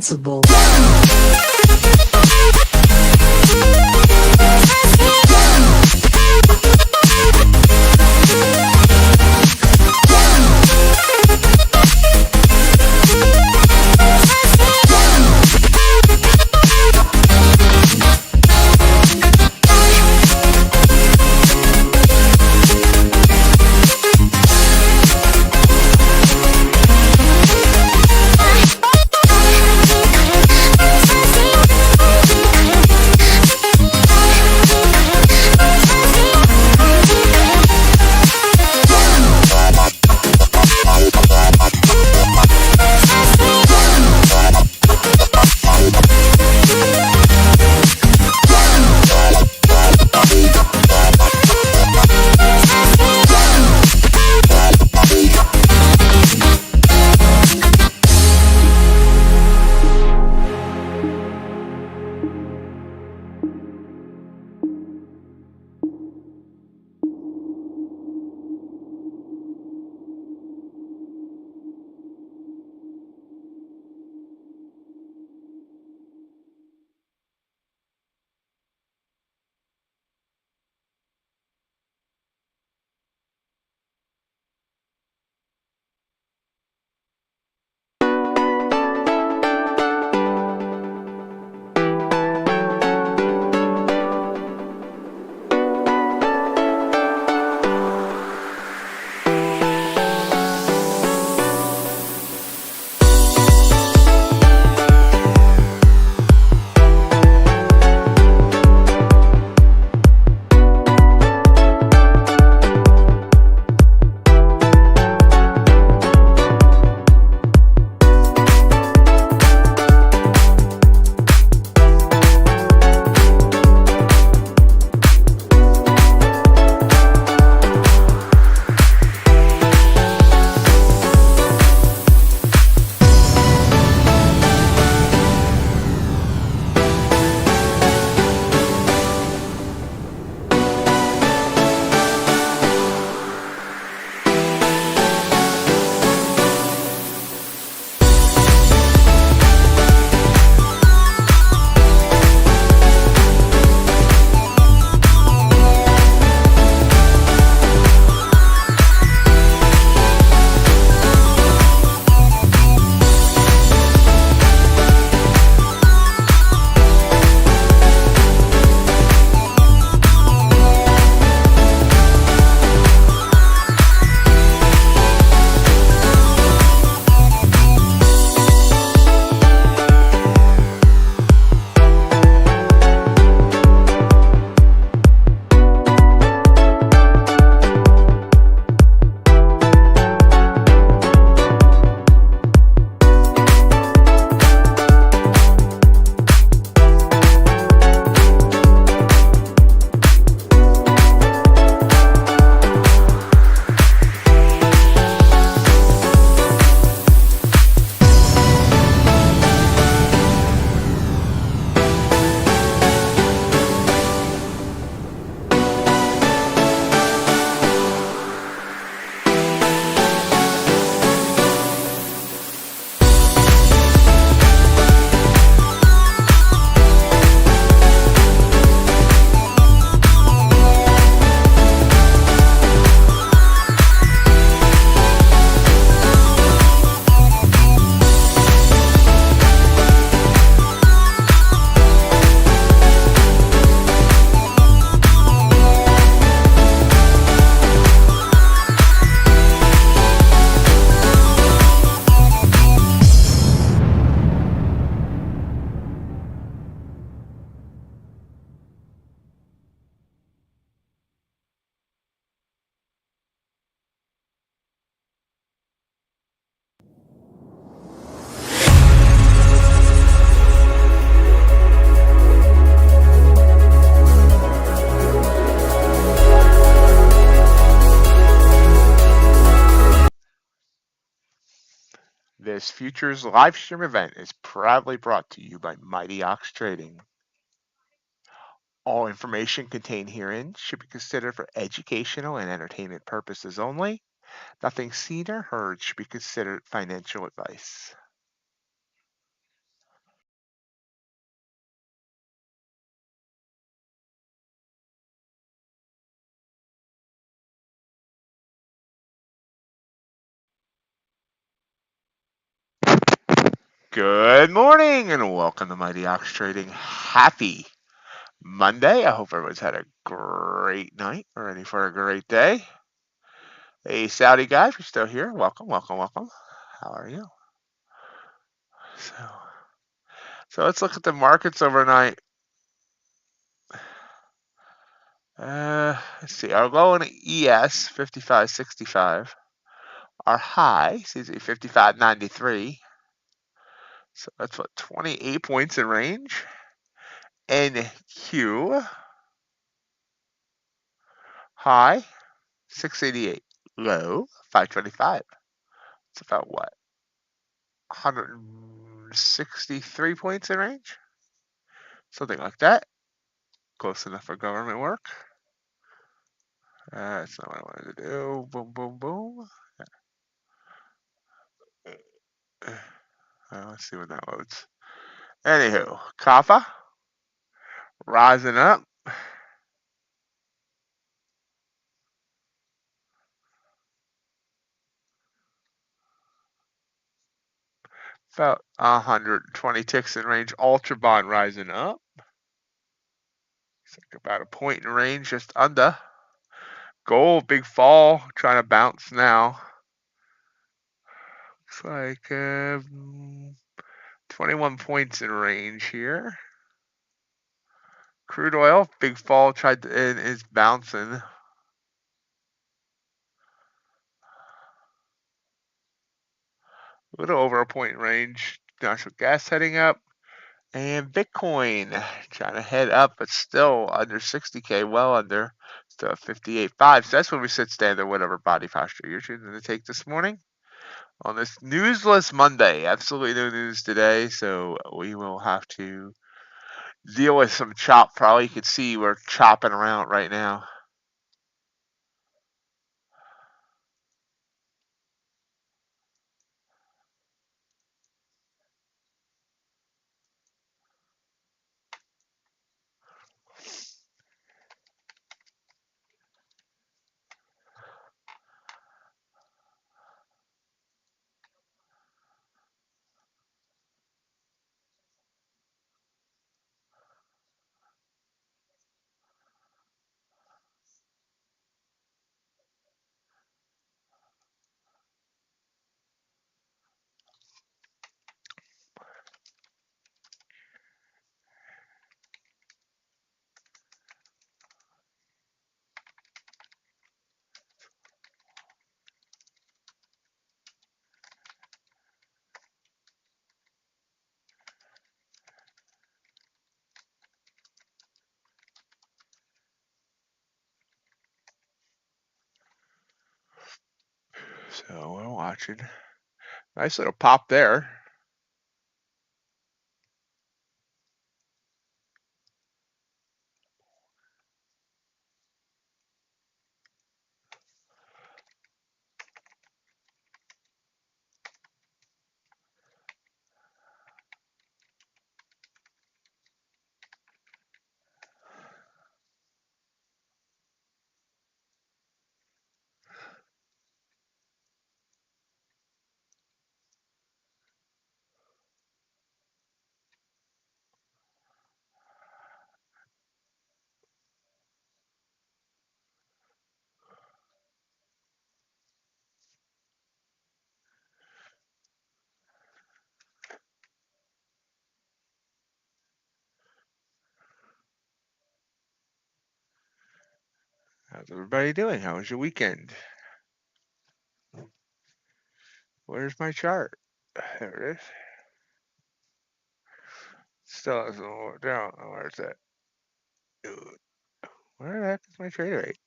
possible. This futures live stream event is proudly brought to you by MightyOxTrading. All information contained herein should be considered for educational and entertainment purposes only. Nothing seen or heard should be considered financial advice. Good morning and welcome to MightyOxTrading. Happy Monday. I hope everyone's had a great night. We're ready for a great day. Hey, Saudi guys, you're still here. Welcome, welcome, welcome. How are you? So let's look at the markets overnight. Let's see. Our low in ES 55.65. Our high seems to be 55.93. So that's what 28 points in range. NQ high 688, low 525. It's about what, 163 points in range, something like that. Close enough for government work. That's not what I wanted to do. Boom, boom, boom. Let's see when that loads. Anywho, copper rising up. About 120 ticks in range. Ultra bond rising up. It's like about a point in range, just under. Gold, big fall, trying to bounce now. Looks like 21 points in range here. Crude oil, big fall, and is bouncing. A little over a point in range. Natural gas heading up. And Bitcoin trying to head up, but still under 60K, well under. Still at 58.5. So that's when we sit standard, whatever body posture you're choosing to take this morning. On this newsless Monday, absolutely no news today, so we will have to deal with some chop. Probably you can see we're chopping around right now. So we're watching. Nice little pop there. How's everybody doing? How was your weekend? Where's my chart? There it is. Still hasn't worked out. Where's that? Where the heck is my trade rate?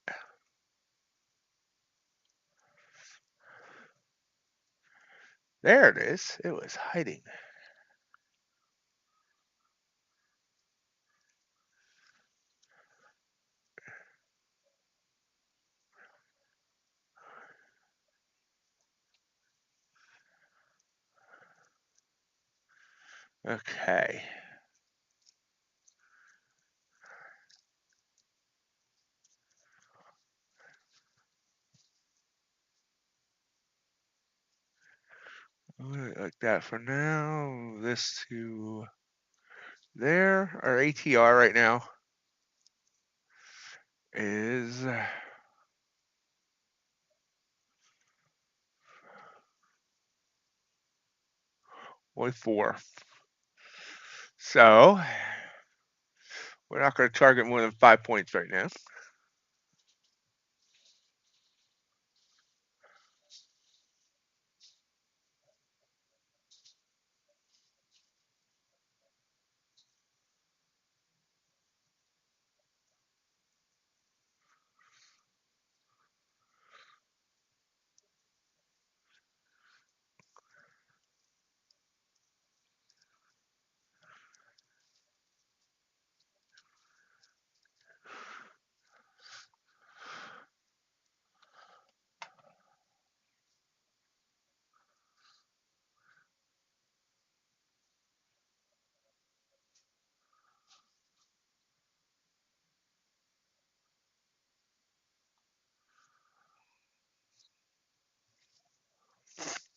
There it is. It was hiding. Okay. Like that for now. This to there. Our ATR right now is 0.4. So we're not going to target more than 5 points right now.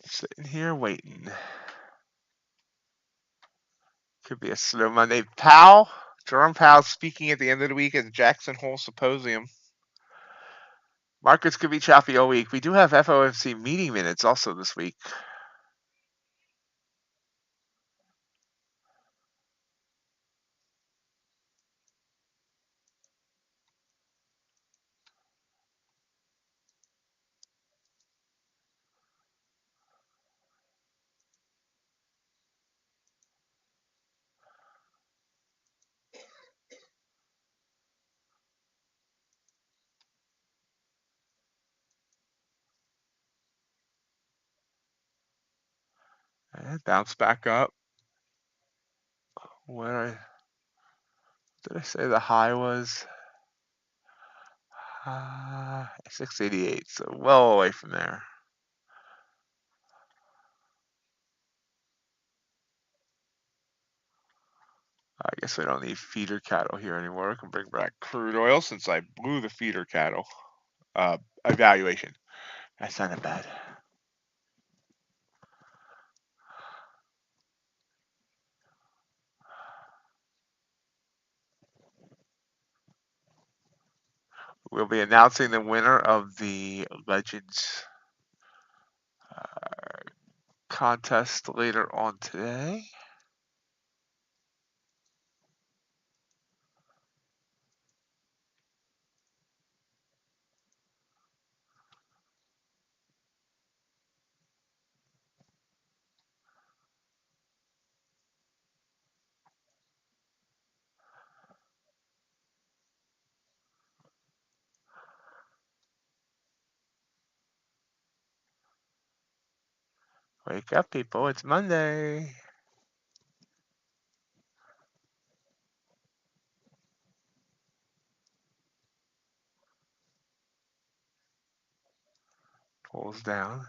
Sitting here waiting. Could be a slow Monday. Jerome Powell speaking at the end of the week at the Jackson Hole Symposium. Markets could be choppy all week. We do have FOMC meeting minutes also this week. And bounce back up. Where did I say the high was? 688, so well away from there. I guess we don't need feeder cattle here anymore. We can bring back crude oil since I blew the feeder cattle evaluation. That's not bad. We'll be announcing the winner of the Legends contest later on today. Wake up, people. It's Monday. Pulls down.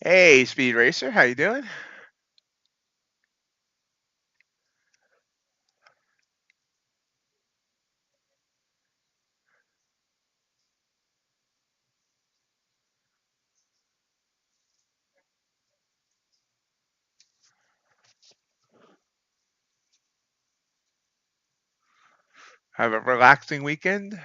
Hey, Speed Racer, how you doing? Have a relaxing weekend?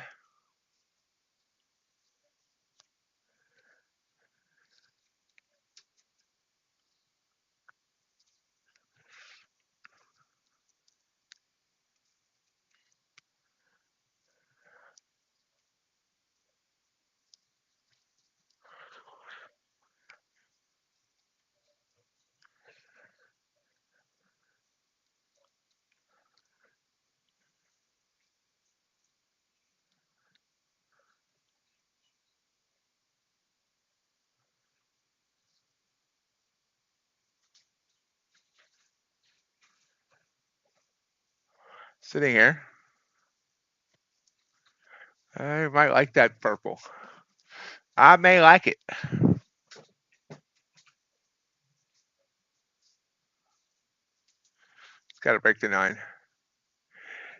Sitting here. I might like that purple. I may like it. It's got to break the 9.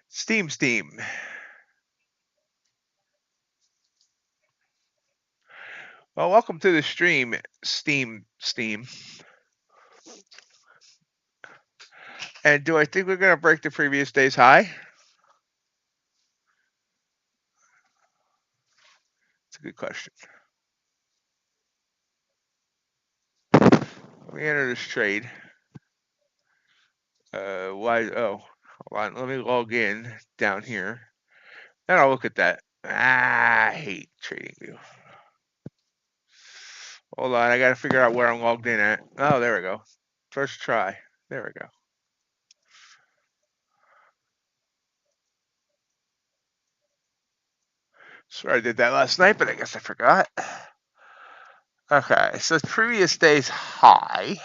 Steam. Well, welcome to the stream, Steam. And do I think we're going to break the previous day's high? It's a good question. Let me enter this trade. Why? Oh, hold on. Let me log in down here. Then I'll look at that. I hate TradingView. Hold on. I got to figure out where I'm logged in at. Oh, there we go. First try. There we go. Sorry I did that last night, but I guess I forgot. Okay, so previous day's high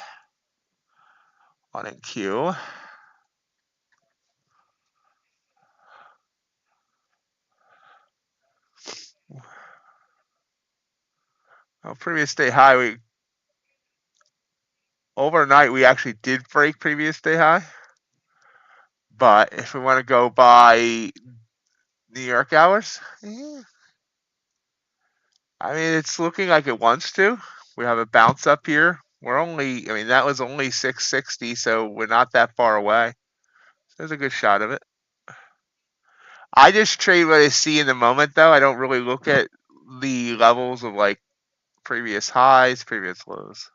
on NQ. Well, previous day high, overnight we actually did break previous day high. But if we want to go by New York hours, I mean, it's looking like it wants to. We have a bounce up here. We're only, I mean, that was only 660, so we're not that far away. There's a good shot of it. I just trade what I see in the moment, though. I don't really look at the levels of like previous highs, previous lows.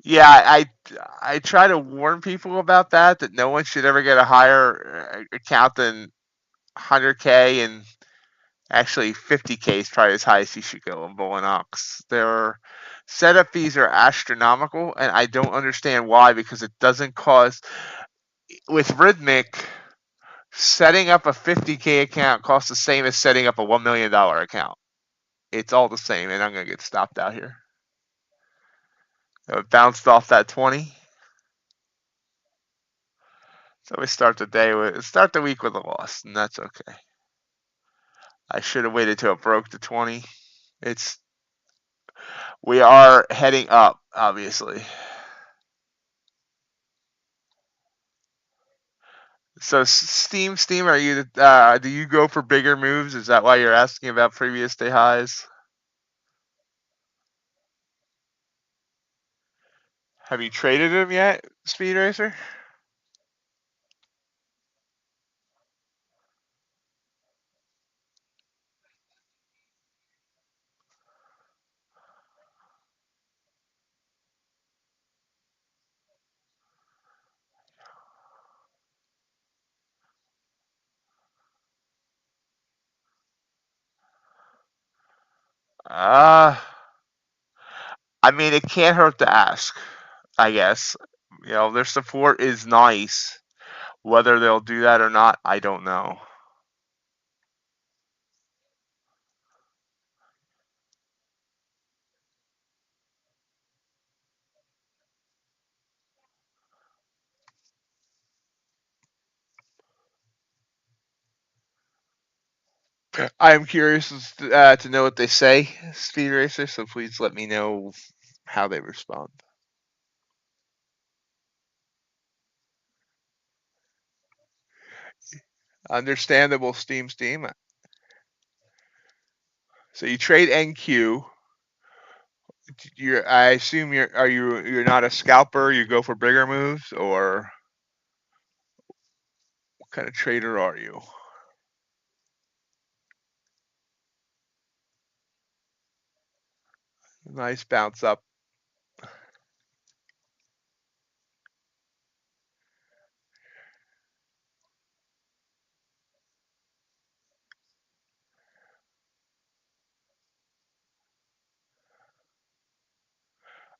Yeah, I try to warn people about that no one should ever get a higher account than 100K, and actually 50K is probably as high as you should go in Bulenox. Their setup fees are astronomical, and I don't understand why, because it doesn't cost, with Rhythmic, setting up a 50K account costs the same as setting up a $1 million account. It's all the same, and I'm going to get stopped out here. So it bounced off that 20. So we start the week with a loss, and that's okay. I should have waited till it broke the 20. We are heading up, obviously. So Steam, are you? Do you go for bigger moves? Is that why you're asking about previous day highs? Have you traded them yet, Speed Racer? I mean, it can't hurt to ask, I guess. You know, their support is nice. Whether they'll do that or not, I don't know. I'm curious to know what they say, Speed Racer, so please let me know how they respond. Understandable, Steam. So you trade NQ. I assume you're not a scalper. You go for bigger moves, or what kind of trader are you? Nice bounce up.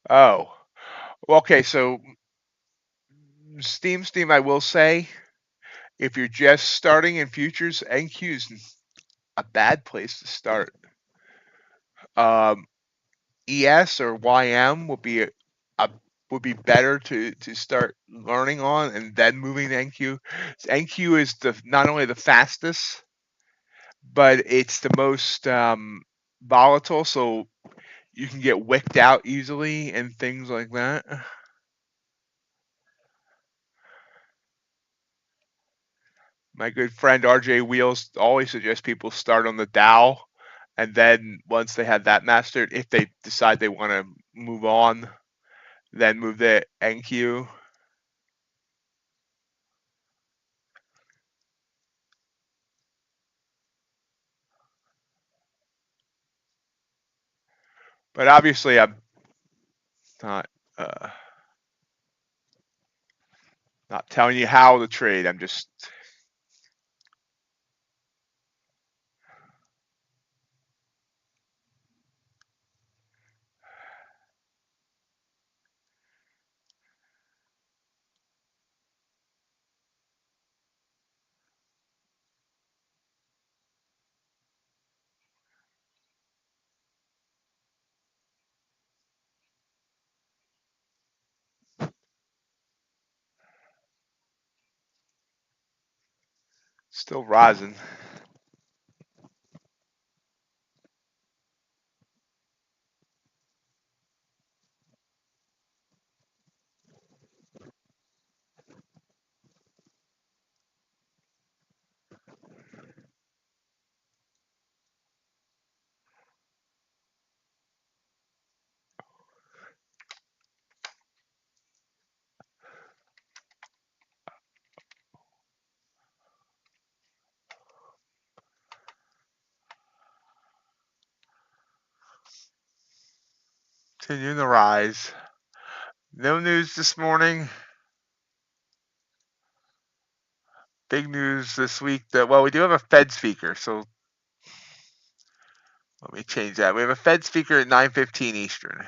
Oh, okay. So Steam. I will say, if you're just starting in futures, NQ is a bad place to start. ES or YM will be would be better to start learning on and then moving to NQ. NQ is not only the fastest, but it's the most volatile, so you can get wicked out easily and things like that. My good friend RJ Wheels always suggests people start on the Dow, and then once they have that mastered, if they decide they want to move on, then move to NQ. But obviously, I'm not uh, not telling you how to trade. I'm just still rising. Continuing the rise. No news this morning. Big news this week that, well, we do have a Fed speaker, so let me change that. We have a Fed speaker at 9:15 Eastern.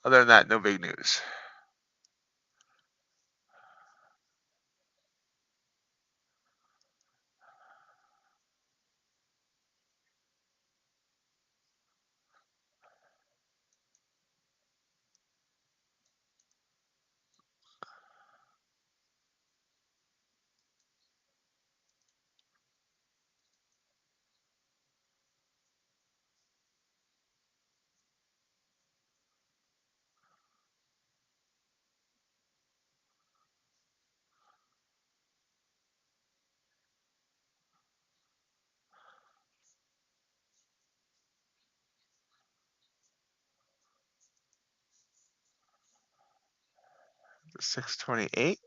Other than that, no big news. The 628.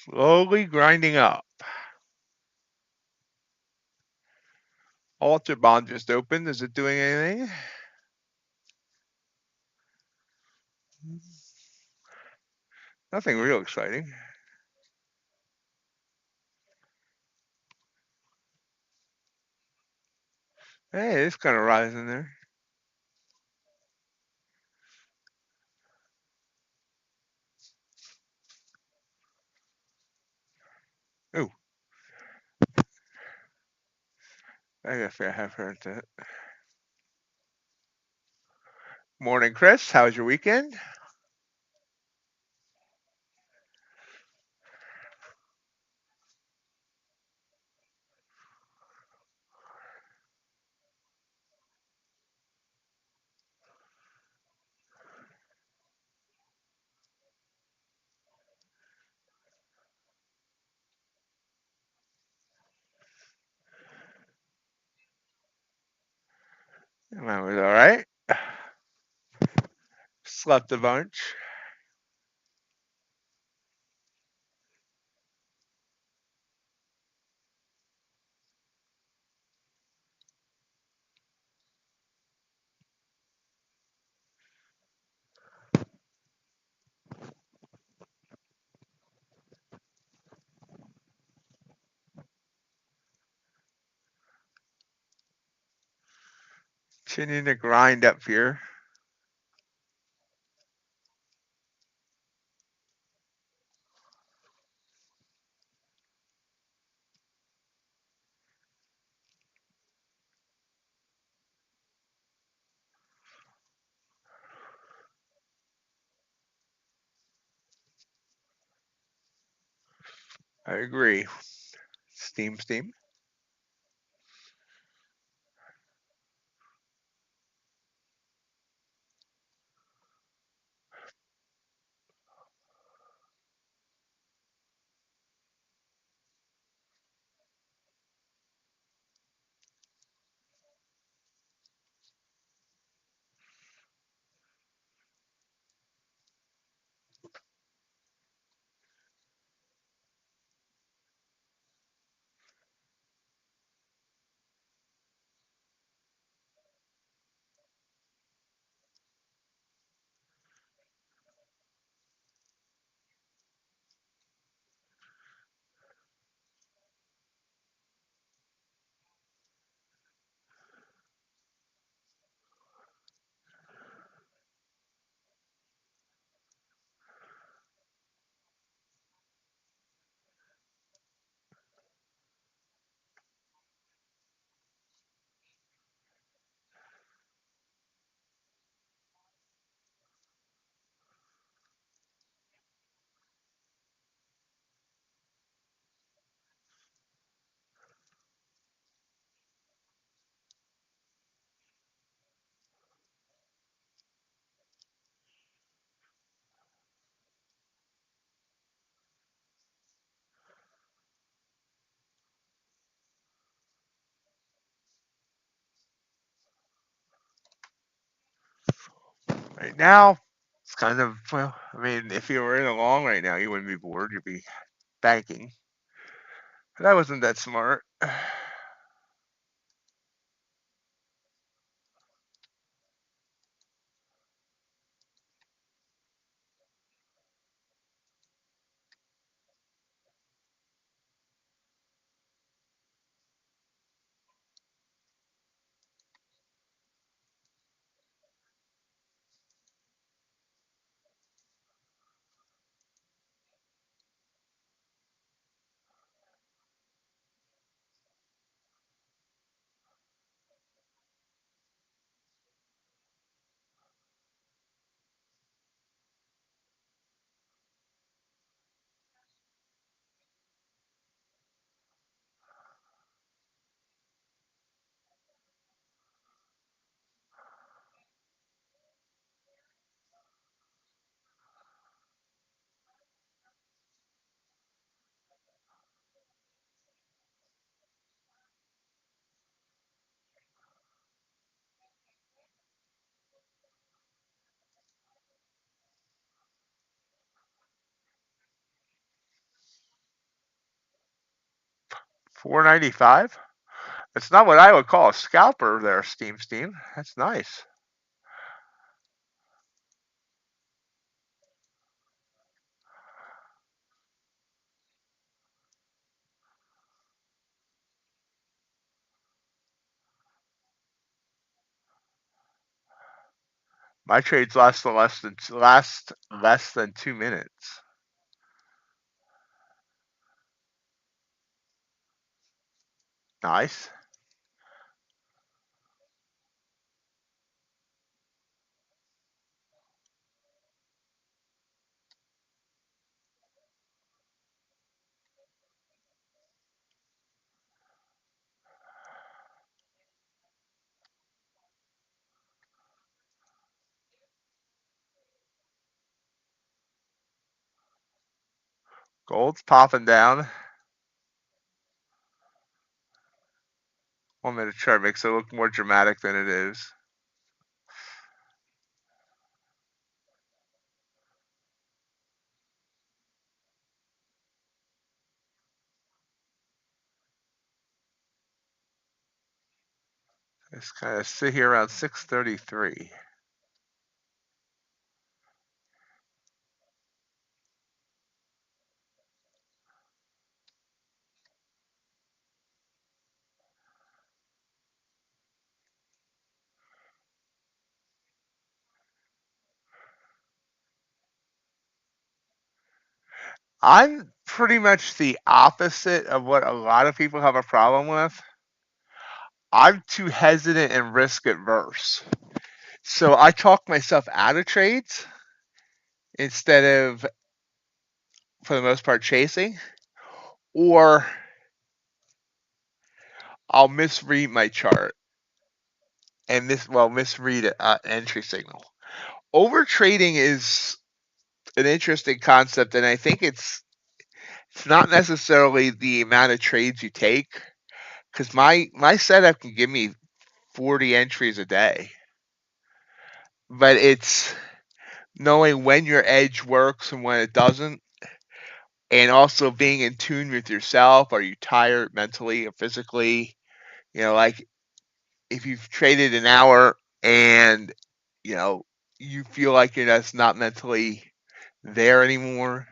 Slowly grinding up. Alter bond just opened. Is it doing anything? Nothing real exciting. Hey, it's kind of rising there. Ooh. I guess I have heard that. Morning, Chris. How was your weekend? Mine was all right. Slept a bunch. Continuing to grind up here. I agree. Steam. Right now, it's kind of, well, I mean, if you were in a long right now, you wouldn't be bored. You'd be banking. But I wasn't that smart. $4.95. It's not what I would call a scalper there, Steam. That's nice. My trades last less than 2 minutes. Nice. Gold's popping down. 1 minute chart makes it look more dramatic than it is. Just kind of sit here around 633. I'm pretty much the opposite of what a lot of people have a problem with. I'm too hesitant and risk adverse. So I talk myself out of trades instead of, for the most part, chasing. Or I'll misread my chart and misread an entry signal. Over trading is an interesting concept, and I think it's not necessarily the amount of trades you take, because my setup can give me 40 entries a day, but it's knowing when your edge works and when it doesn't, and also being in tune with yourself. Are you tired mentally or physically? Like if you've traded an hour and you feel like you're just not mentally there anymore,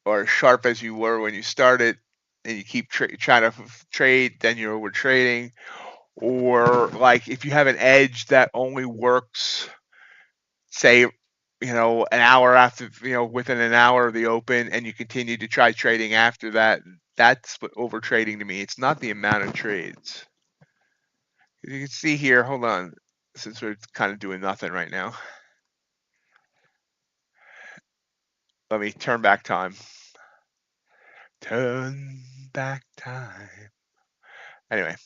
or as sharp as you were when you started, and you keep trying to trade, then you're over trading. Or like if you have an edge that only works, say, an hour after, within an hour of the open, and you continue to try trading after that, that's what over trading to me. It's not the amount of trades. You can see here, hold on, since we're kind of doing nothing right now. Let me turn back time. Turn back time. Anyway,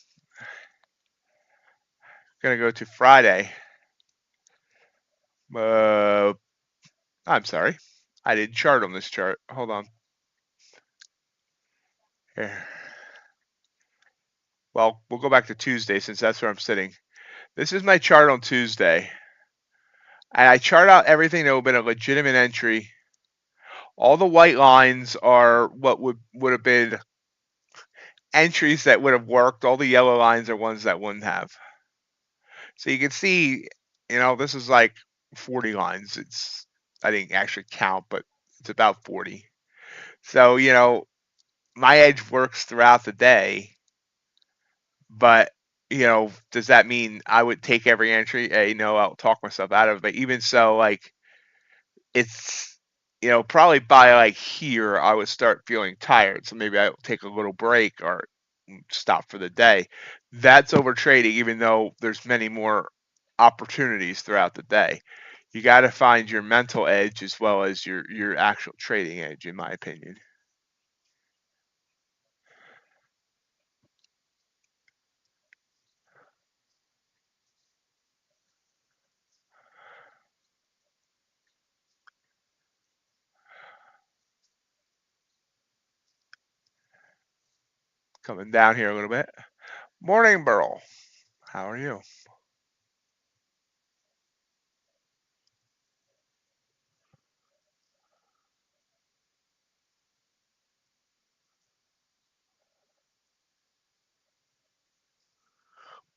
gonna go to Friday. I'm sorry, I didn't chart on this chart. Hold on. Here. Well, we'll go back to Tuesday since that's where I'm sitting. This is my chart on Tuesday. And I chart out everything that would have been a legitimate entry. All the white lines are what would have been entries that would have worked. All the yellow lines are ones that wouldn't have. So you can see, this is like 40 lines. I didn't actually count, but it's about 40. So, my edge works throughout the day, but does that mean I would take every entry? No, I'll talk myself out of it. But even so, like, it's, probably by like here, I would start feeling tired. So maybe I'll take a little break or stop for the day. That's over trading, even though there's many more opportunities throughout the day. You got to find your mental edge as well as your actual trading edge, in my opinion. Coming down here a little bit. Morning, Burl. How are you?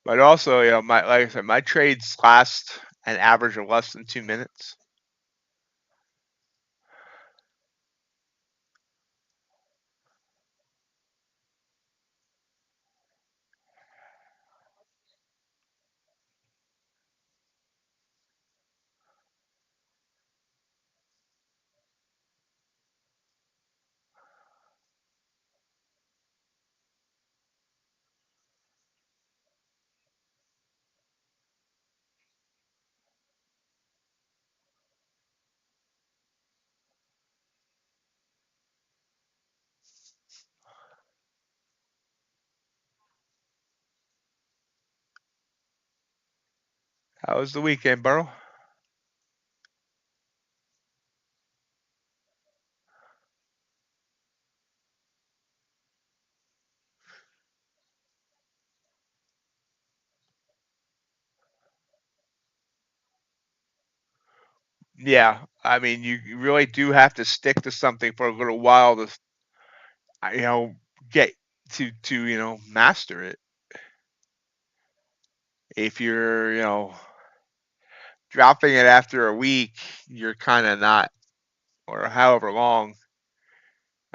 But also, like I said, my trades last an average of less than 2 minutes. How was the weekend, Burl? Yeah, I mean, you really do have to stick to something for a little while to, you know, get to master it. If you're, dropping it after a week, you're kind of not, or however long.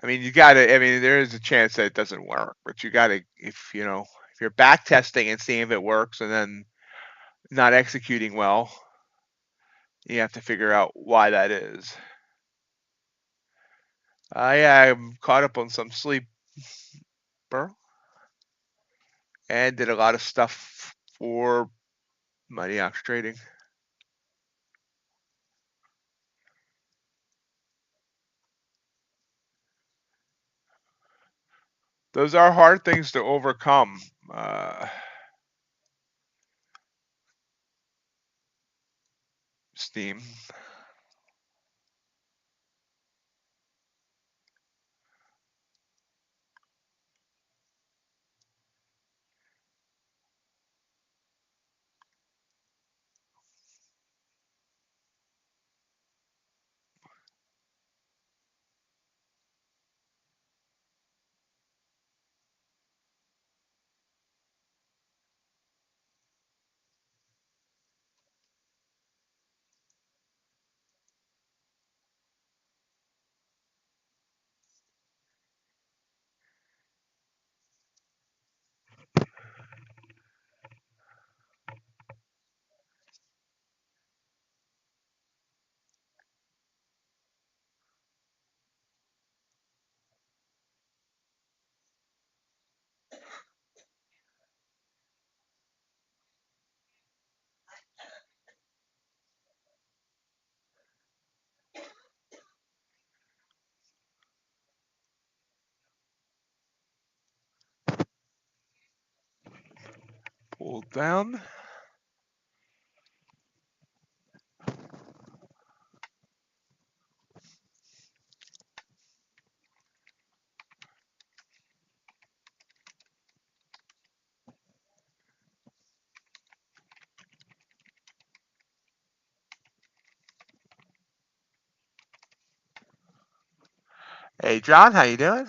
I mean, you got to. I mean, there is a chance that it doesn't work, but you got to, if you're back testing and seeing if it works, and then not executing well, you have to figure out why that is. I'm caught up on some sleep, bro, and did a lot of stuff for MightyOxTrading. Those are hard things to overcome. Steam. Pull down. Hey, John, how you doing?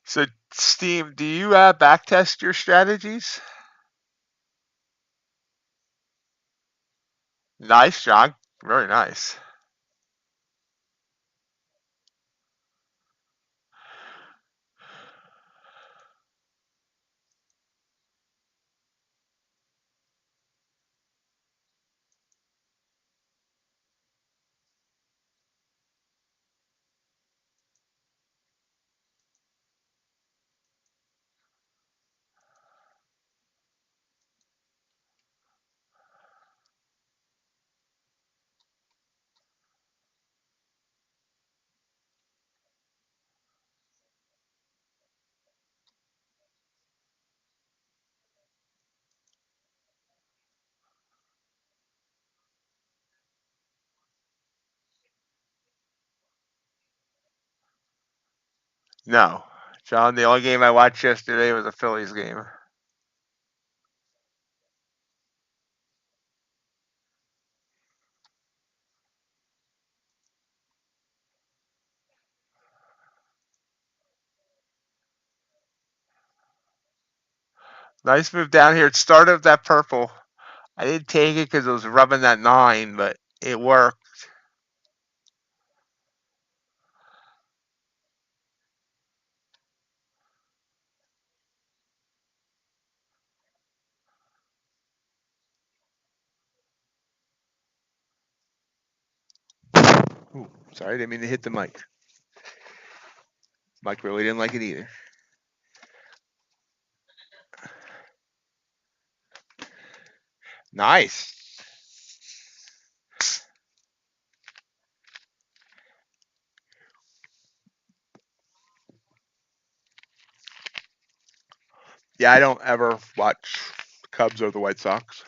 So, Steam, do you backtest your strategies? Nice, John. Very nice. No, John. The only game I watched yesterday was a Phillies game. Nice move down here. It started with that purple. I didn't take it because it was rubbing that 9, but it worked. Ooh, sorry, I didn't mean to hit the mic. Mike really didn't like it either. Nice. Yeah, I don't ever watch Cubs or the White Sox.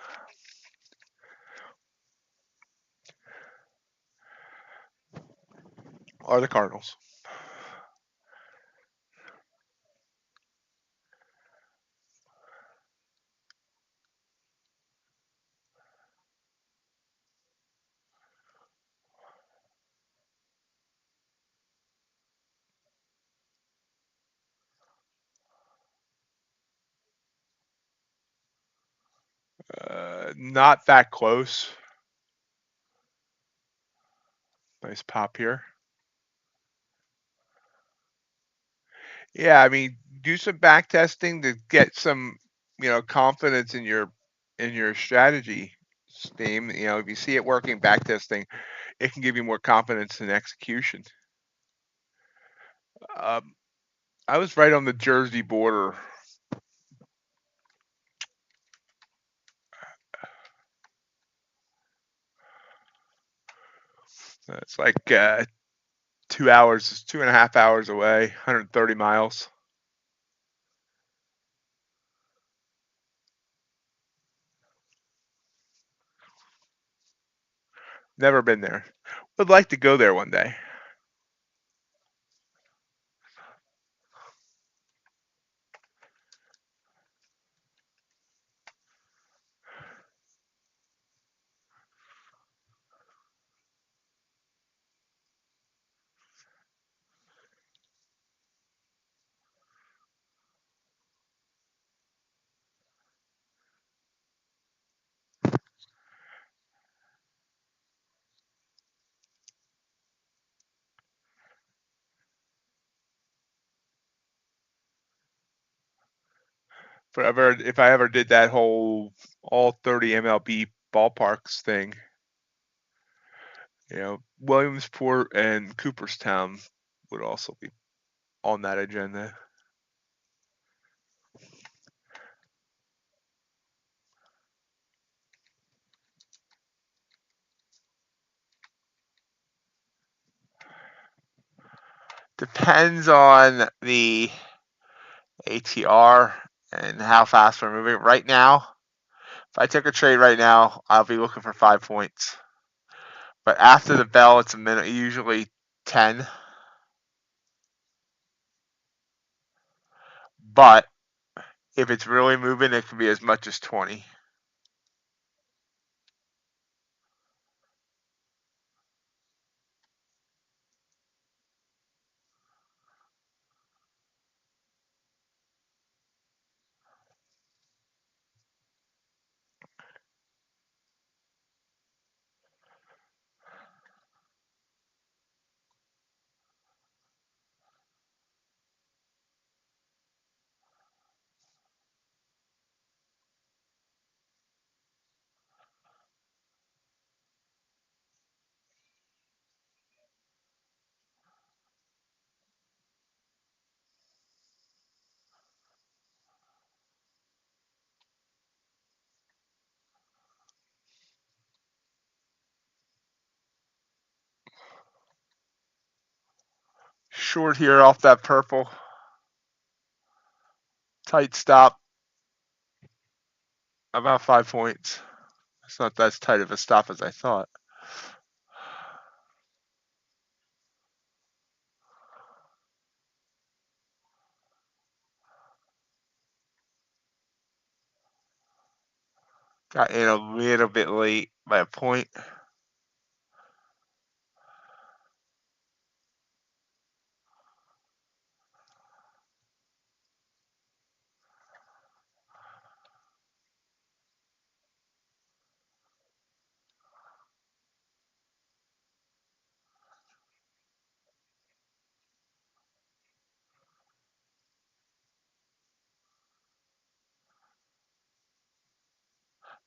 Or the Cardinals. Not that close. Nice pop here. Yeah, I mean, do some back testing to get some, confidence in your strategy, Steam. If you see it working, back testing, it can give you more confidence in execution. I was right on the Jersey border. It's like 2 hours, 2.5 hours away, 130 miles. Never been there. Would like to go there one day. If I ever did that whole all 30 MLB ballparks thing, Williamsport and Cooperstown would also be on that agenda. Depends on the ATR and how fast we're moving. Right now, if I took a trade right now, I'll be looking for 5 points. But after the bell, it's a minute, usually 10. But if it's really moving, it can be as much as 20. Short here off that purple. Tight stop. About 5 points. It's not as tight of a stop as I thought. Got in a little bit late by a point.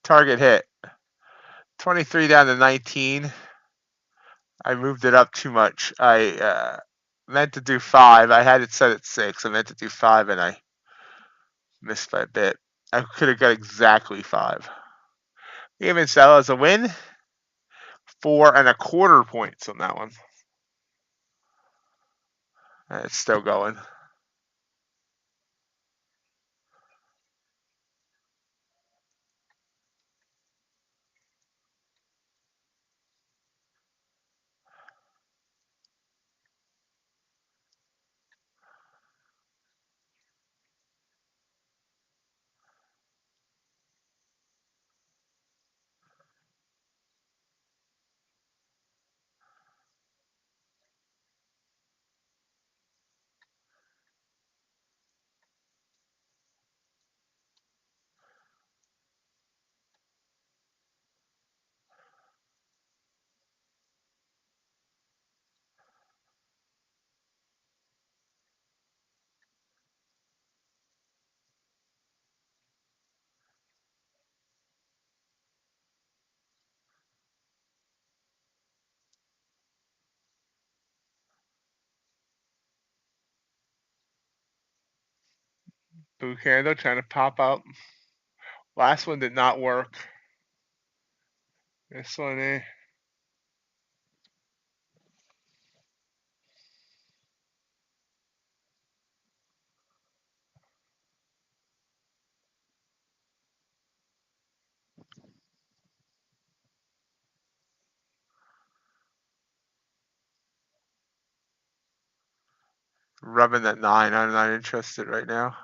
Target hit. 23 down to 19. I moved it up too much. I meant to do 5. I had it set at 6. I meant to do 5 and I missed by a bit. I could have got exactly 5. Even sell as a win. 4.25 points on that one. It's still going. Blue candle trying to pop up. Last one did not work. This one, rubbing that 9. I'm not interested right now.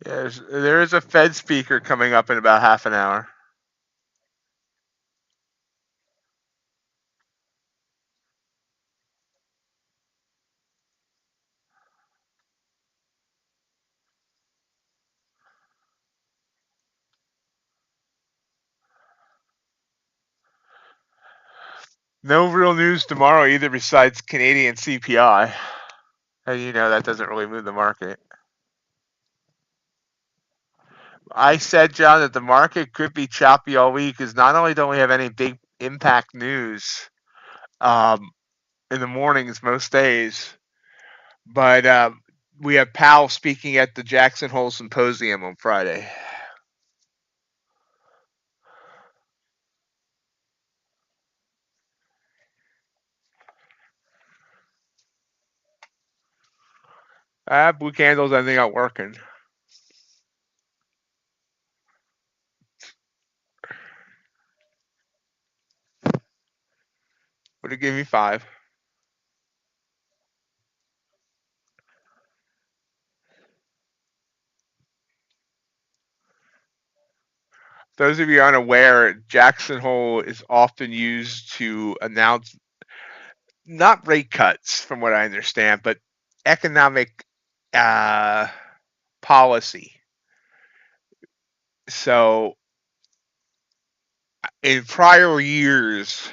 Yeah, there is a Fed speaker coming up in about half an hour. No real news tomorrow either besides Canadian CPI. And you know that doesn't really move the market. I said, John, that the market could be choppy all week because not only don't we have any big impact news in the mornings most days, but we have Powell speaking at the Jackson Hole Symposium on Friday. Blue candles, I think, are working. Would it give me 5? Those of you unaware, Jackson Hole is often used to announce not rate cuts, from what I understand, but economic policy. So in prior years,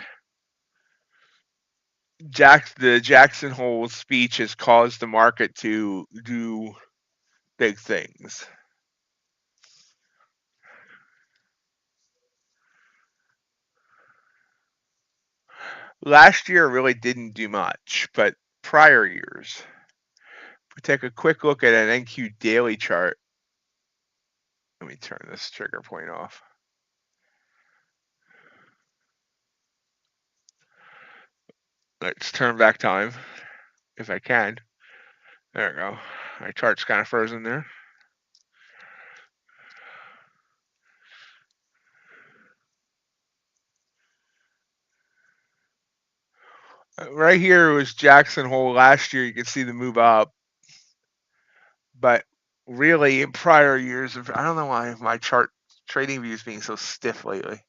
the Jackson Hole speech has caused the market to do big things. Last year really didn't do much, but prior years. If we take a quick look at an NQ daily chart, let me turn this trigger point off. Let's turn back time, if I can. There we go. My chart's kind of frozen there. Right here was Jackson Hole last year. You can see the move up. But really, in prior years, I don't know why my chart trading view is being so stiff lately,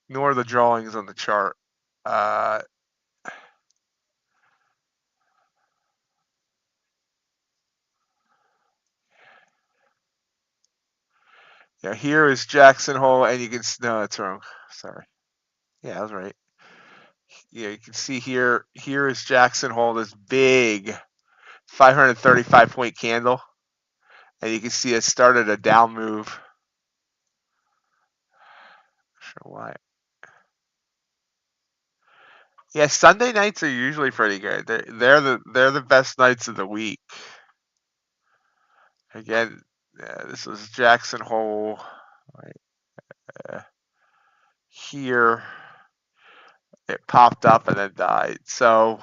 nor the drawings on the chart. Yeah, here is Jackson Hole, and you can no, that's wrong. Sorry. Yeah, I was right. Yeah, you can see here. Here is Jackson Hole, this big 535 point candle, and you can see it started a down move. Not sure why. Yeah, Sunday nights are usually pretty good. They're the best nights of the week. Again, this was Jackson Hole right, here. It popped up and then died. So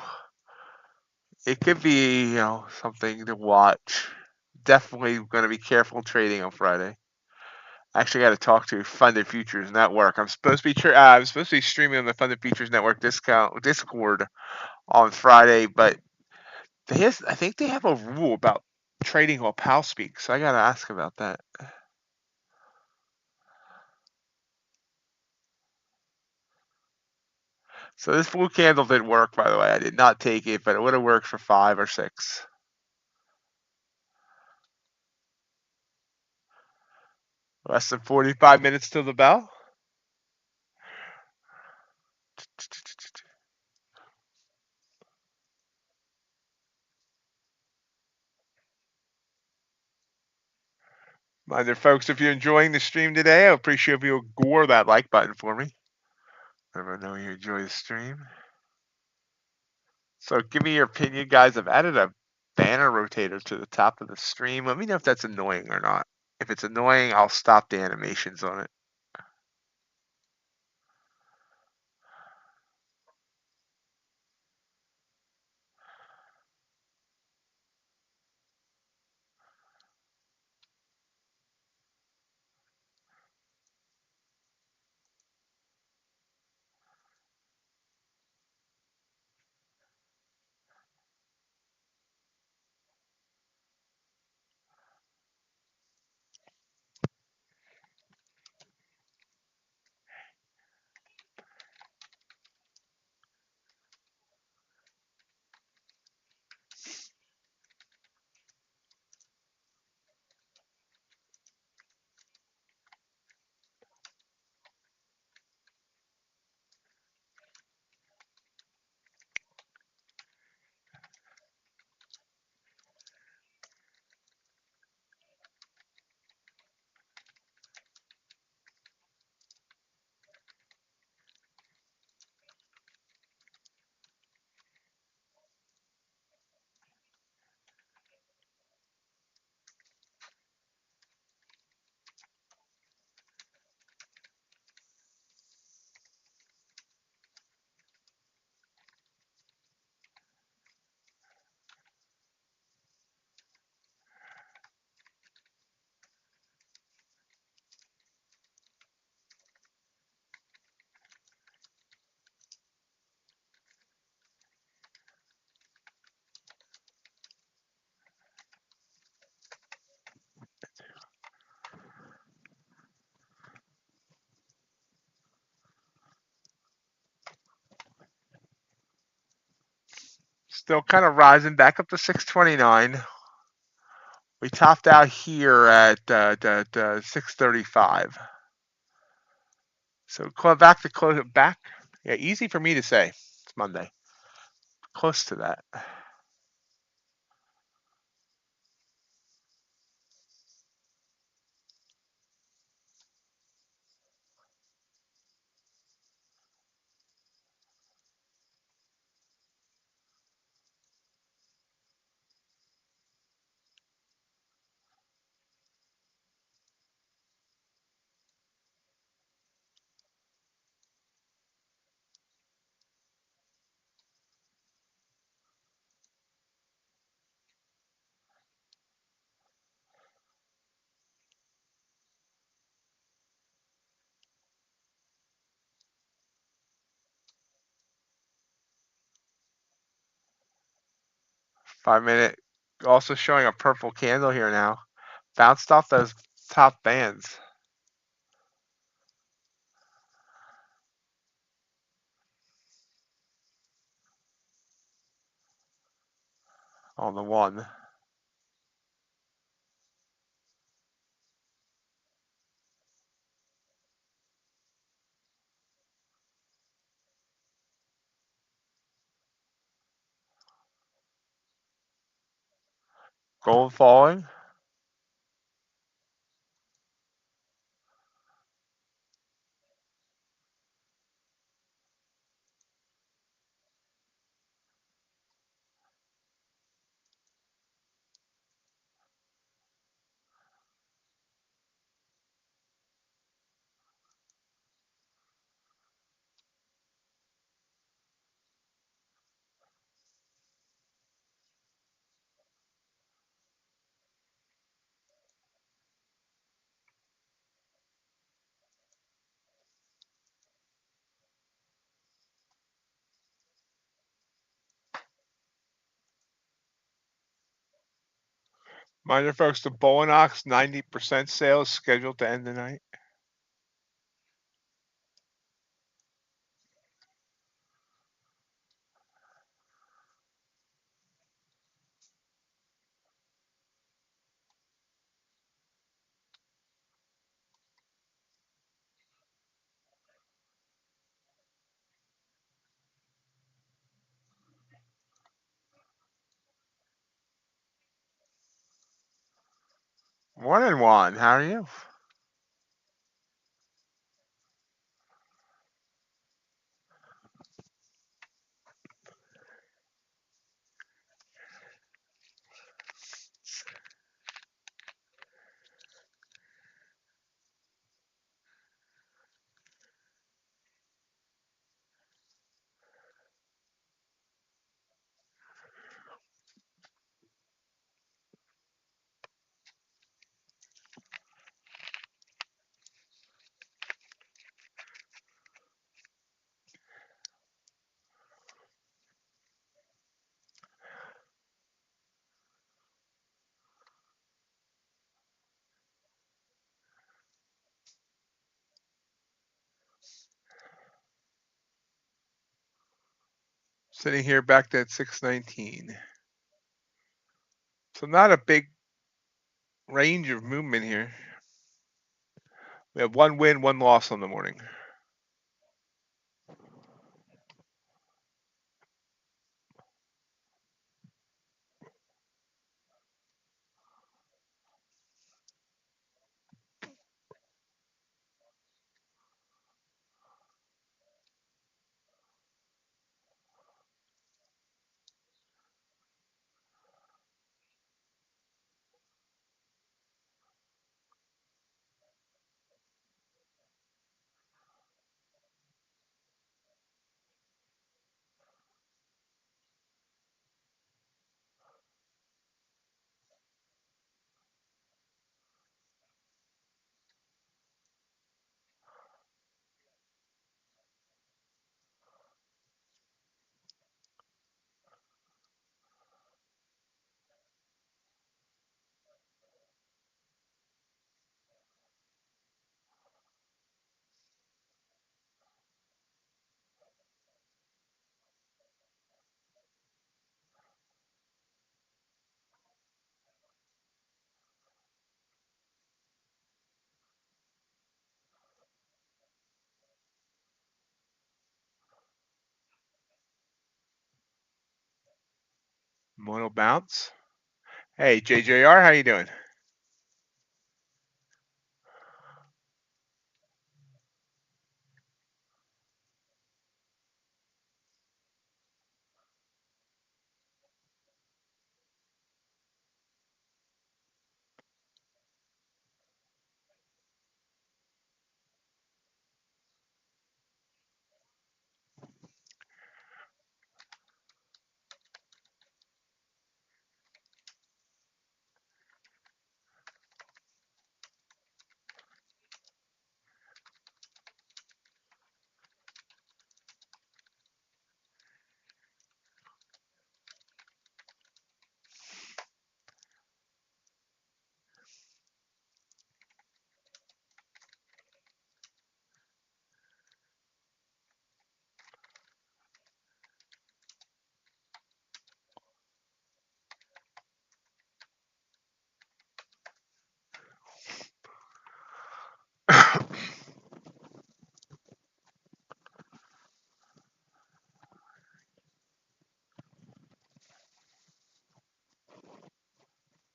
it could be, something to watch. Definitely going to be careful trading on Friday. I actually got to talk to Funded Futures Network. I'm supposed to be streaming on the Funded Futures Network Discord on Friday, but I think they have a rule about trading while PAL speaks, so I got to ask about that. So this blue candle didn't work, by the way. I did not take it, but it would have worked for 5 or 6. Less than 45 minutes till the bell. Reminder, folks, if you're enjoying the stream today, I appreciate if you'll gore that like button for me. Let me know you enjoy the stream. So give me your opinion, guys. I've added a banner rotator to the top of the stream. Let me know if that's annoying or not. If it's annoying, I'll stop the animations on it. Still kind of rising back up to 629. We topped out here at 635. So back to close it back. Yeah, easy for me to say. It's Monday. Close to that. Five-minute also showing a purple candle here now. Bounced off those top bands. On the one. Gold falling. Mind you, folks, the Bulenox 90% sales scheduled to end tonight. One and one. How are you? Sitting here back at 619. So not a big range of movement here. We have one win, one loss on the morning. Mono bounce. Hey, JJR, how you doing?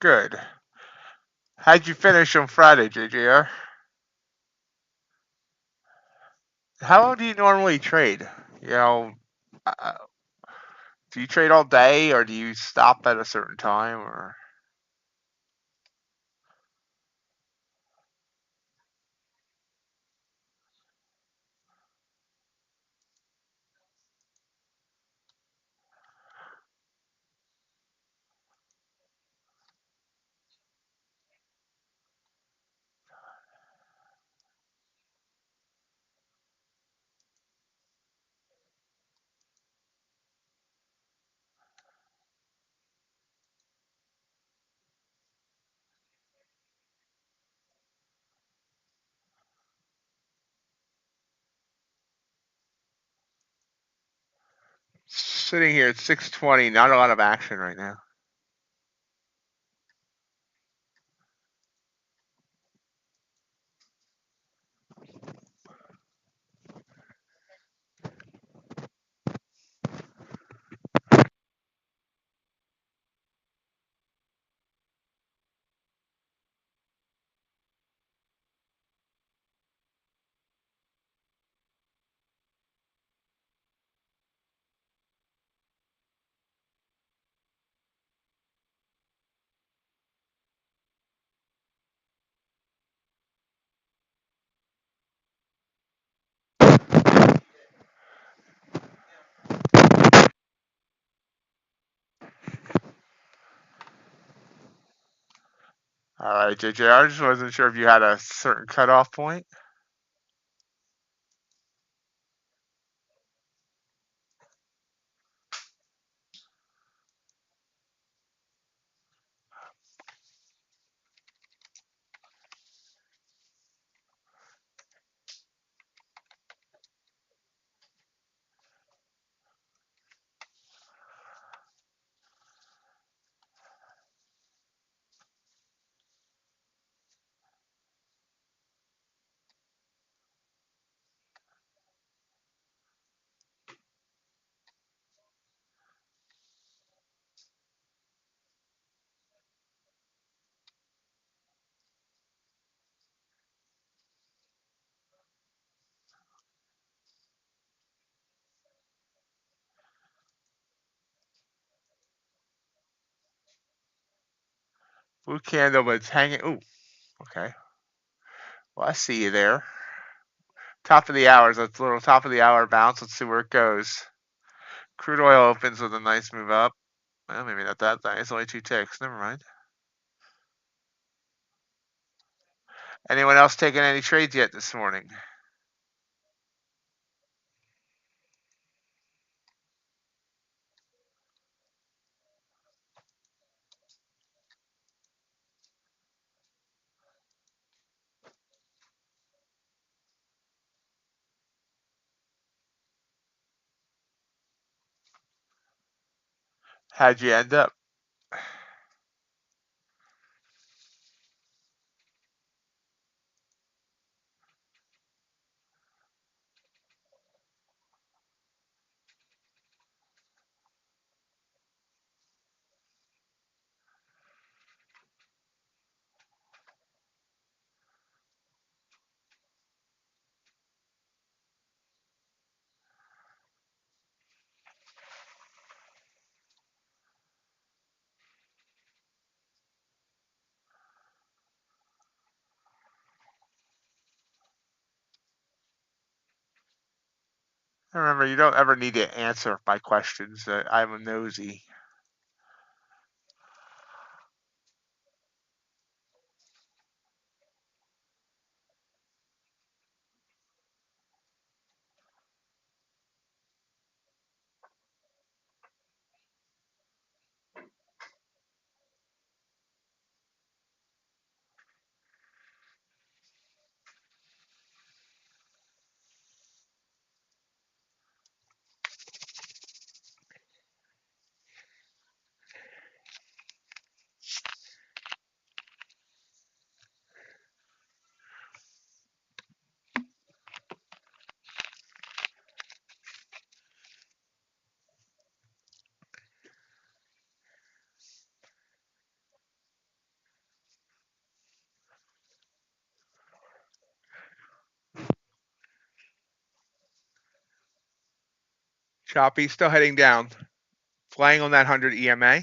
Good. How'd you finish on Friday, JJR? How do you normally trade? You know, uh, do you trade all day or do you stop at a certain time or? Sitting here at 6:20, not a lot of action right now. All right, JJR, I just wasn't sure if you had a certain cutoff point. Blue candle, but it's hanging. Ooh, okay. Well, I see you there. Top of the hour, so it's a little top of the hour bounce. Let's see where it goes. Crude oil opens with a nice move up. Well, maybe not that nice. Only 2 ticks. Never mind. Anyone else taking any trades yet this morning? How'd you end up? Remember, you don't ever need to answer my questions. I'm a nosy. Choppy, still heading down. Flying on that 100 EMA.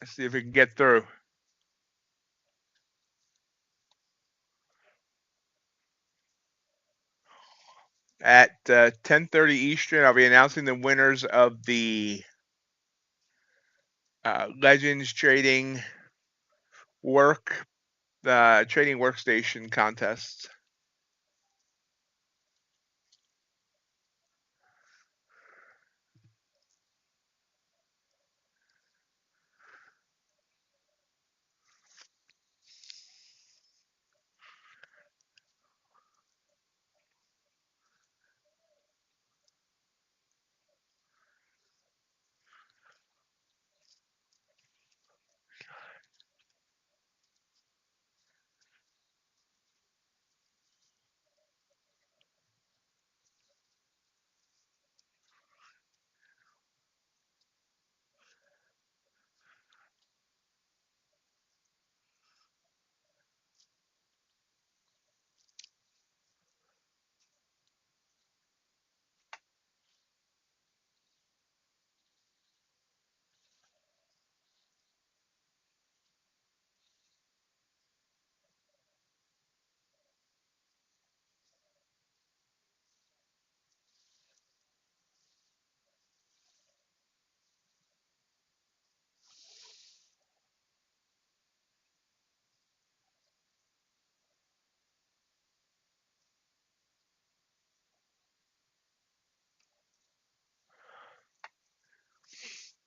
Let's see if we can get through. At 10:30 Eastern, I'll be announcing the winners of the Legends Trading Trading Workstation contests.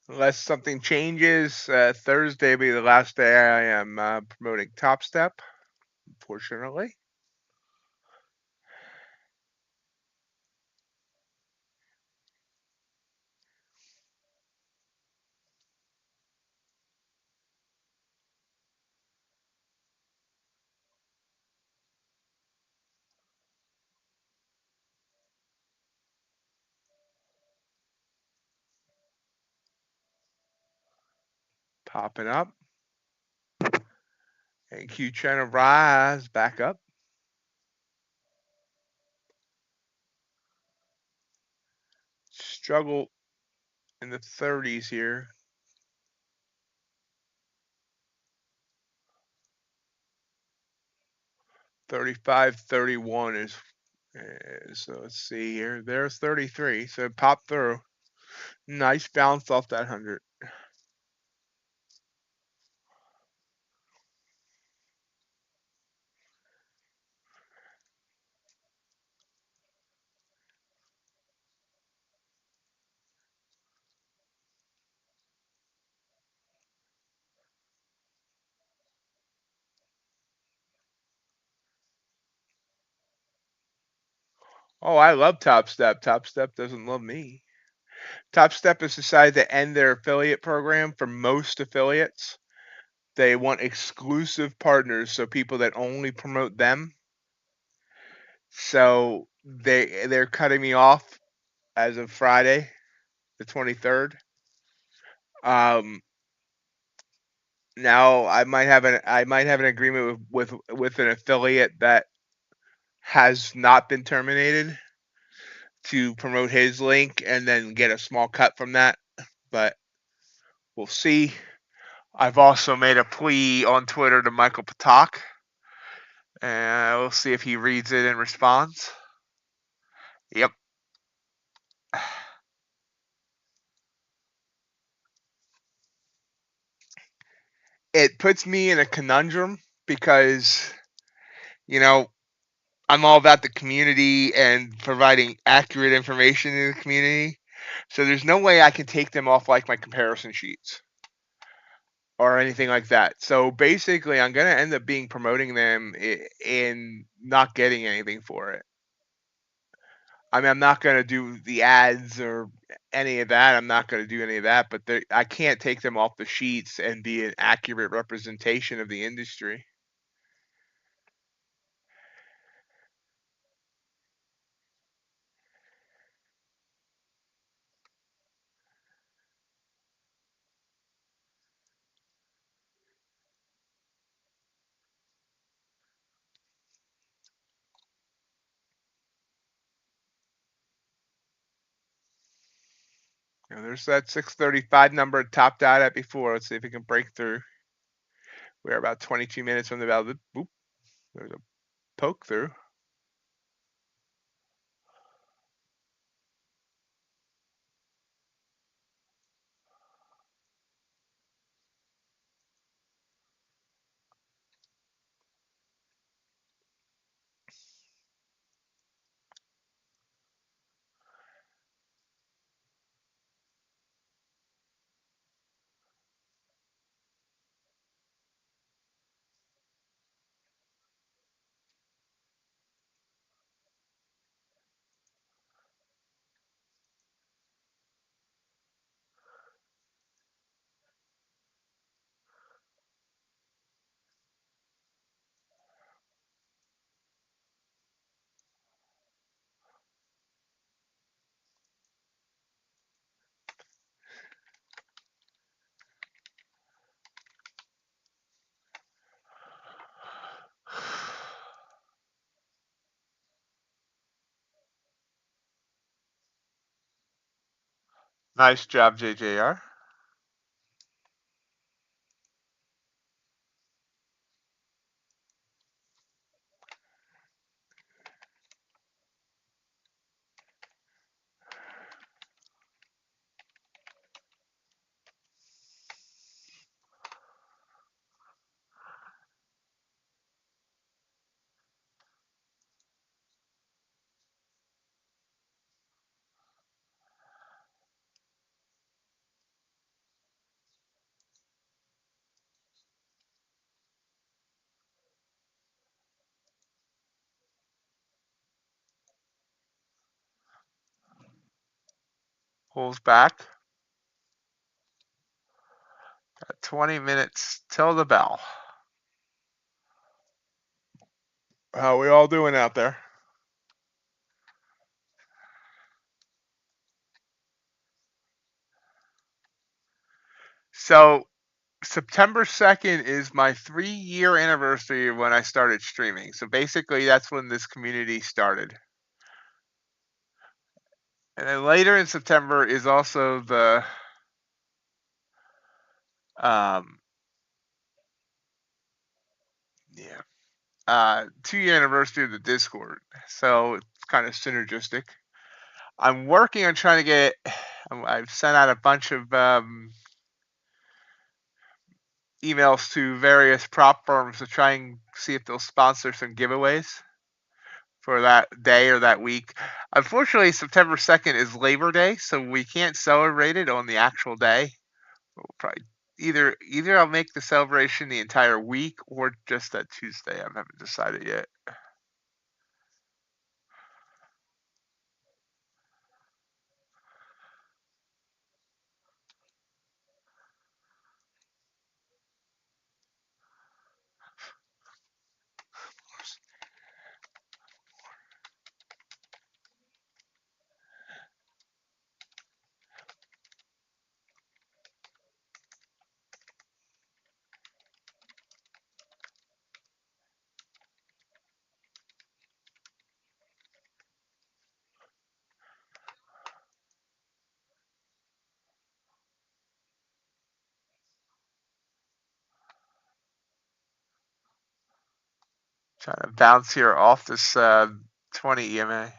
Unless something changes, Thursday will be the last day I am promoting Topstep, unfortunately. Popping up. And Q trying to rise back up. Struggle in the 30s here. $35, $31 is so let's see here. There's 33. So it popped through. Nice bounce off that 100. Oh, I love Topstep. Topstep doesn't love me. Topstep has decided to end their affiliate program for most affiliates. They want exclusive partners, so people that only promote them. So they're cutting me off as of Friday, the 23rd. Now I might have an agreement with an affiliate that has not been terminated to promote his link and then get a small cut from that, but we'll see. I've also made a plea on Twitter to Michael Patak, and we'll see if he reads it and responds. Yep. It puts me in a conundrum because, you know, I'm all about the community and providing accurate information to the community. So there's no way I can take them off like my comparison sheets or anything like that. So basically, I'm going to end up promoting them and not getting anything for it. I mean, I'm not going to do the ads or any of that. I'm not going to do any of that, but I can't take them off the sheets and be an accurate representation of the industry. There's that 635 number it topped out at before. Let's see if it can break through. We're about 22 minutes from the bell. Boop. There's a poke through. Nice job, JJR. Pulls back. Got 20 minutes till the bell. How we all doing out there? So September 2nd is my 3-year anniversary of when I started streaming. So basically that's when this community started. And then later in September is also the 2-year anniversary of the Discord. So it's kind of synergistic. I'm working on trying to get, I've sent out a bunch of emails to various prop firms to try and see if they'll sponsor some giveaways for that day or that week. Unfortunately, September 2nd is Labor Day, so we can't celebrate it on the actual day. We'll probably either I'll make the celebration the entire week or just that Tuesday. I haven't decided yet. Trying to bounce here off this 20 EMA.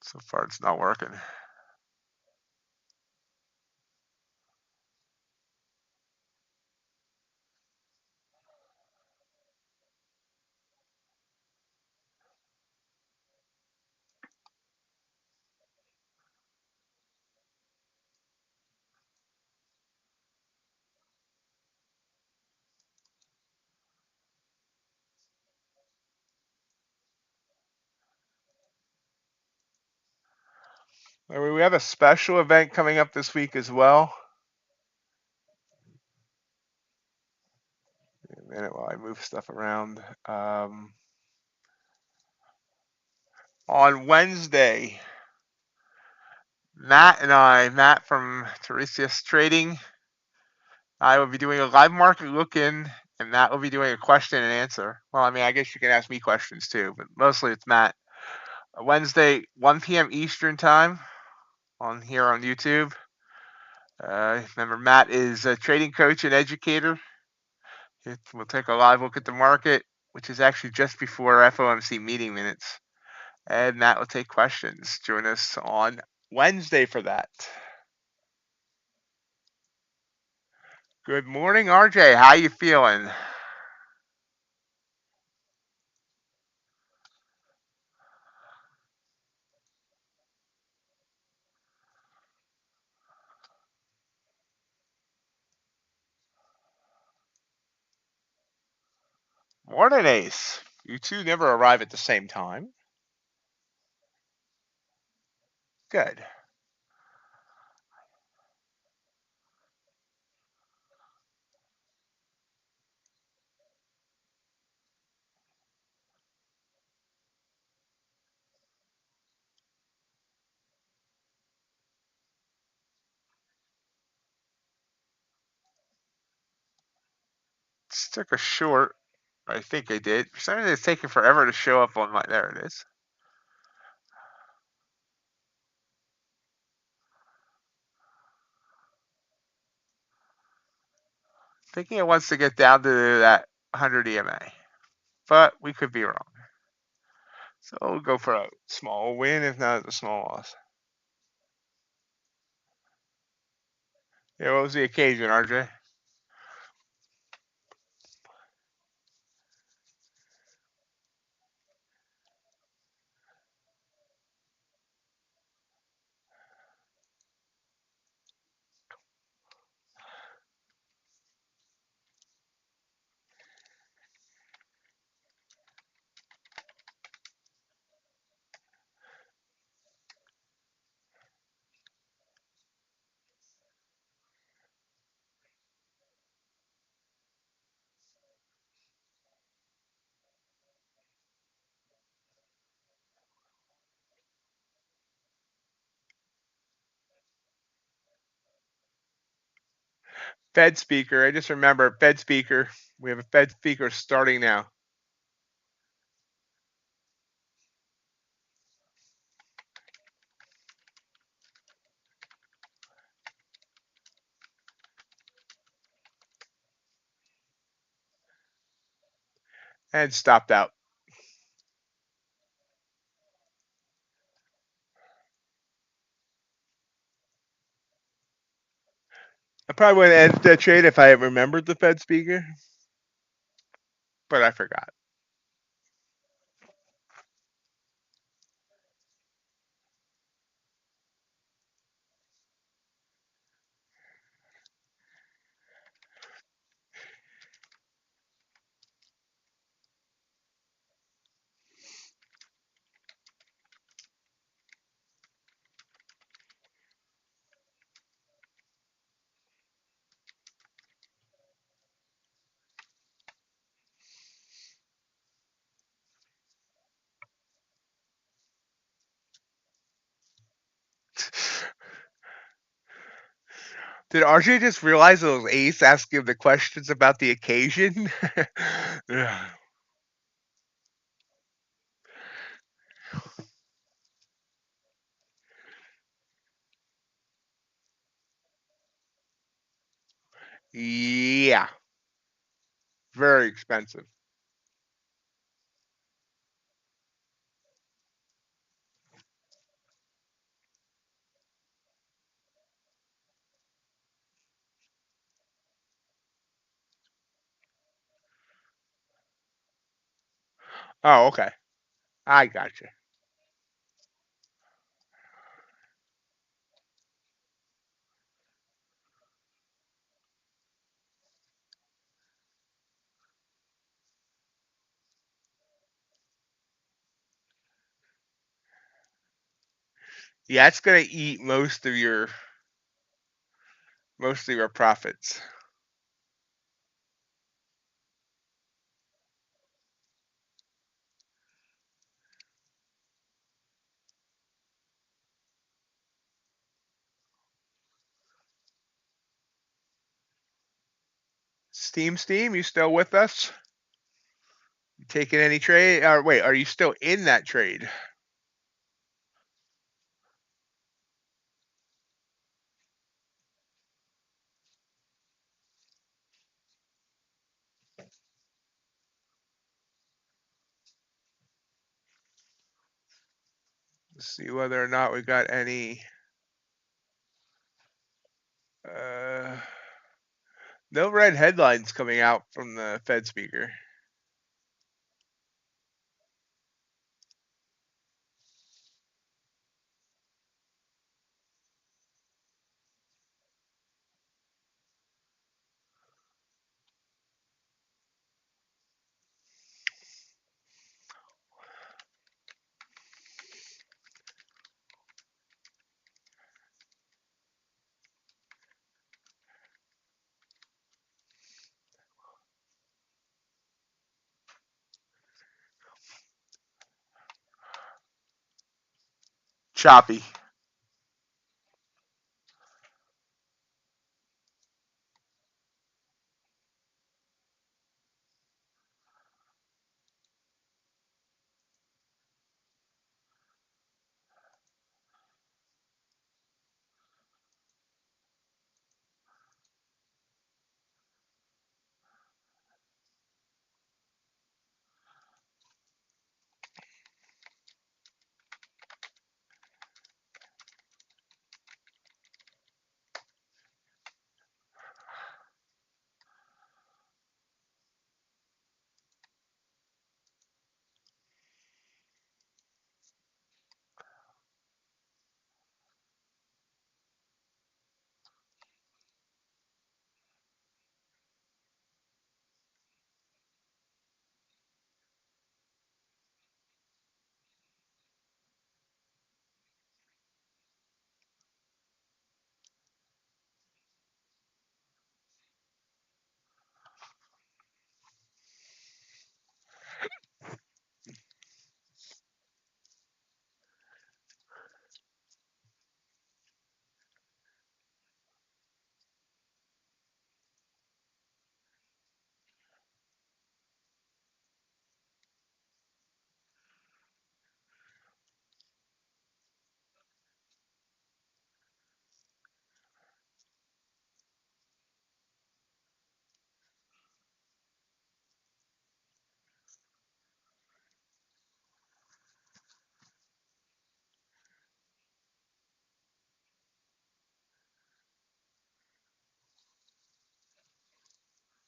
So far, it's not working. We have a special event coming up this week as well. Wait a minute while I move stuff around. On Wednesday, Matt from Phidias Trading, I will be doing a live market look-in, and Matt will be doing a question and answer. Well, I mean, I guess you can ask me questions too, but mostly it's Matt. Wednesday, 1 p.m. Eastern time on YouTube. Remember, Matt is a trading coach and educator. We'll take a live look at the market, which is actually just before FOMC meeting minutes. And Matt will take questions. Join us on Wednesday for that. Good morning, RJ. How you feeling? Morning, Ace. You two never arrive at the same time. Good. Just took a short. I think I did. For some reason, it's taking forever to show up on my. There it is. Thinking it wants to get down to that 100 EMA, but we could be wrong. So we'll go for a small win, if not a small loss. Yeah, what was the occasion, RJ? Fed speaker. I just remember Fed speaker. We have a Fed speaker starting now. And stopped out. I probably would have ended that trade if I had remembered the Fed speaker, but I forgot. Did RJ just realize it was Ace asking the questions about the occasion? Yeah, very expensive. Oh, okay. I got you. Yeah, it's gonna eat most of your profits. Steam, you still with us? You taking any trade? Or wait, are you still in that trade? Let's see whether or not we got any. No red headlines coming out from the Fed speaker. Choppy.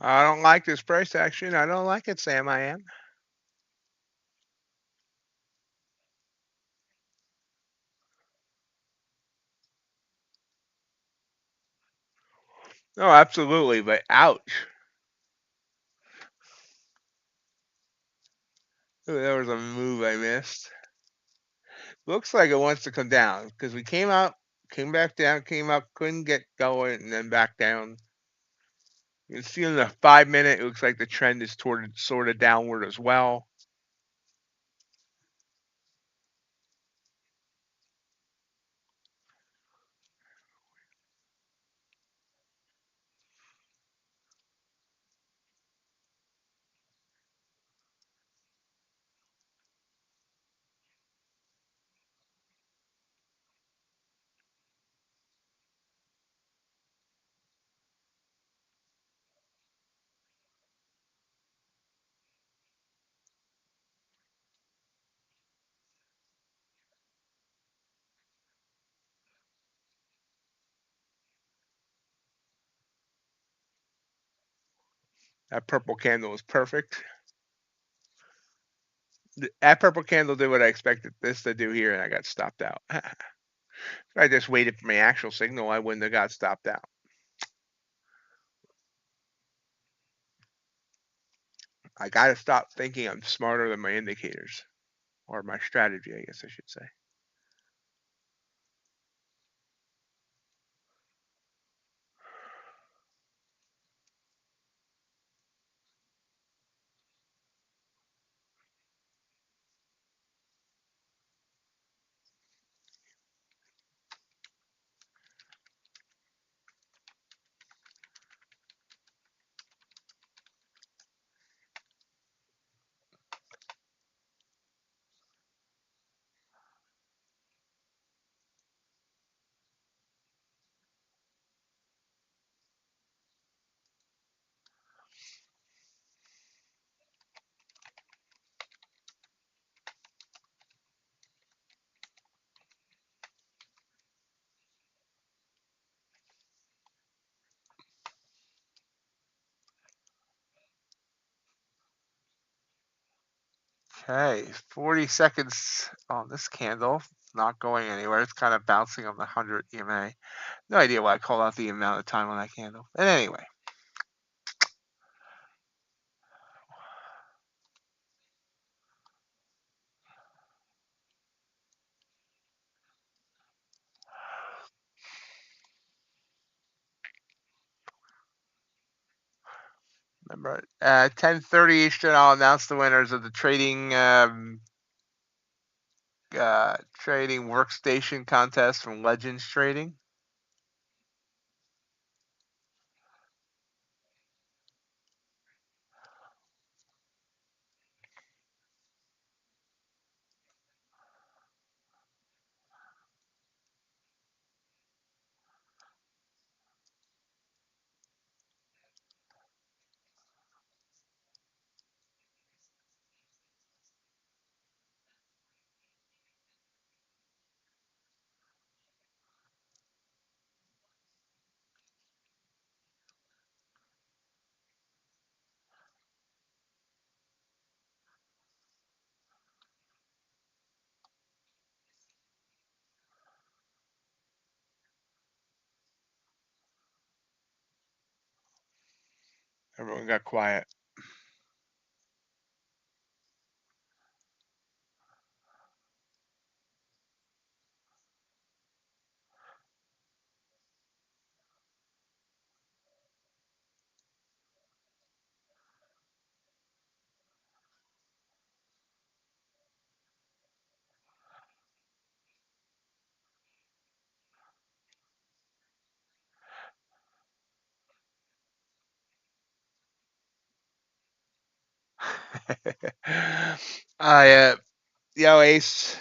I don't like this price action. I don't like it, Sam. I am. No, absolutely, but ouch. Ooh, there was a move I missed. Looks like it wants to come down because we came out, came back down, came up, couldn't get going, and then back down. You can see in the 5 minute, it looks like the trend is toward sort of downward as well. That purple candle was perfect. That purple candle did what I expected this to do here, and I got stopped out. If I just waited for my actual signal, I wouldn't have got stopped out. I got to stop thinking I'm smarter than my indicators, or my strategy, I guess I should say. Okay, 40 seconds on this candle. Not going anywhere. It's kind of bouncing on the 100 EMA. No idea why I called out the amount of time on that candle. But anyway. Remember, at 10:30 Eastern, I'll announce the winners of the trading workstation contest from Legends Trading. Everyone got quiet. Ace,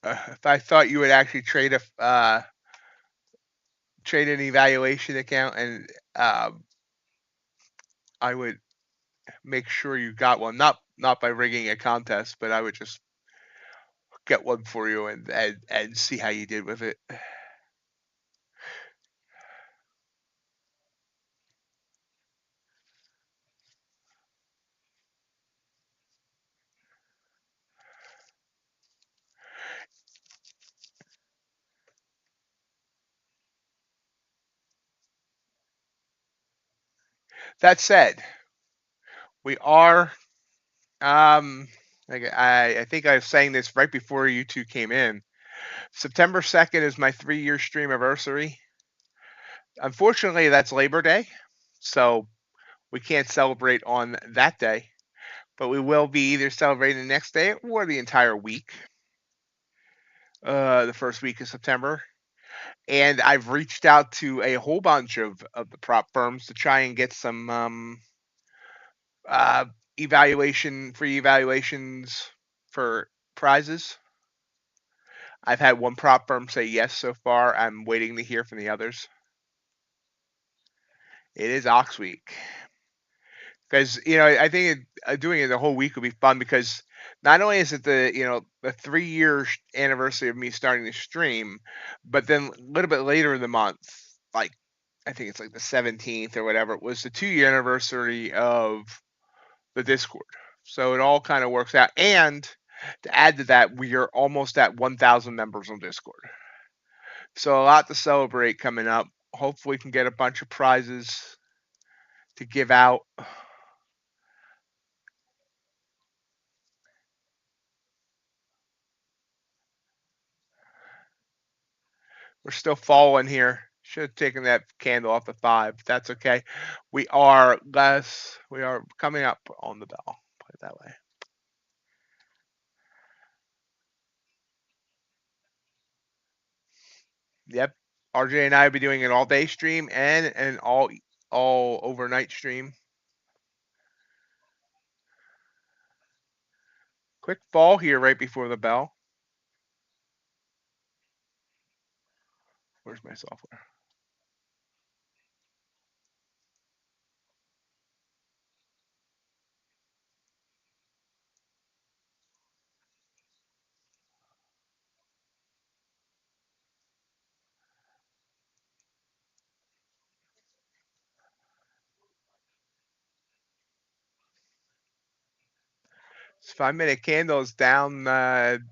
if I thought you would actually trade an evaluation account, and I would make sure you got one. Not by rigging a contest, but I would just get one for you and see how you did with it. That said, we are I think I was saying this right before you two came in. September 2nd is my 3-year stream anniversary. Unfortunately, that's Labor Day, so we can't celebrate on that day, but we will be either celebrating the next day or the entire week, the first week of September. And I've reached out to a whole bunch of the prop firms to try and get some free evaluations for prizes. I've had one prop firm say yes so far. I'm waiting to hear from the others. It is Ox Week. Because, I think doing it the whole week would be fun, because not only is it the 3-year anniversary of me starting the stream, but then a little bit later in the month, like I think it's like the 17th or whatever, it was the 2-year anniversary of the Discord. So it all kind of works out. And to add to that, we are almost at 1,000 members on Discord. So a lot to celebrate coming up. Hopefully we can get a bunch of prizes to give out. We're still falling here. Should have taken that candle off the 5. That's okay. We are coming up on the bell. Put it that way. Yep. RJ and I will be doing an all-day stream and an all overnight stream. Quick fall here right before the bell. Where's my software? This 5-minute candle is down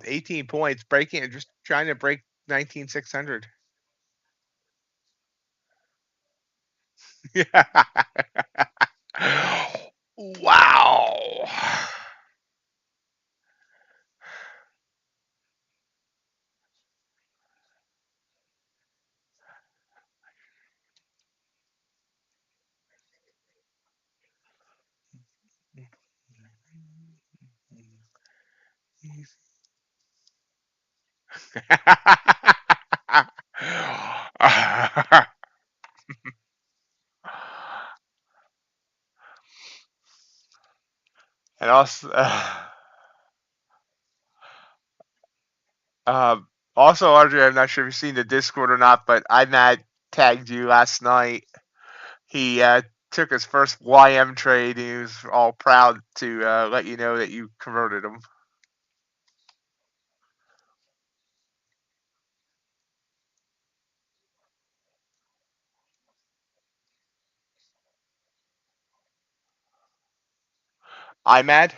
18 points, breaking it, just trying to break 19,600. Wow. And also, uh, also, Audrey, I'm not sure if you've seen the Discord or not, but IMAD tagged you last night. He took his first YM trade. He was all proud to let you know that you converted him. IMAD?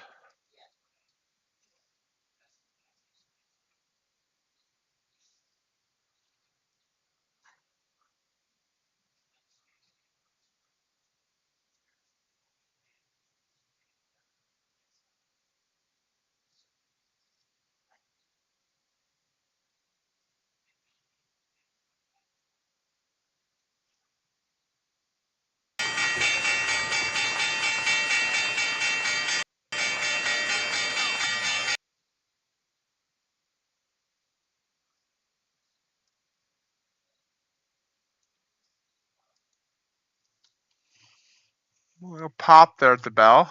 We'll pop there at the bell.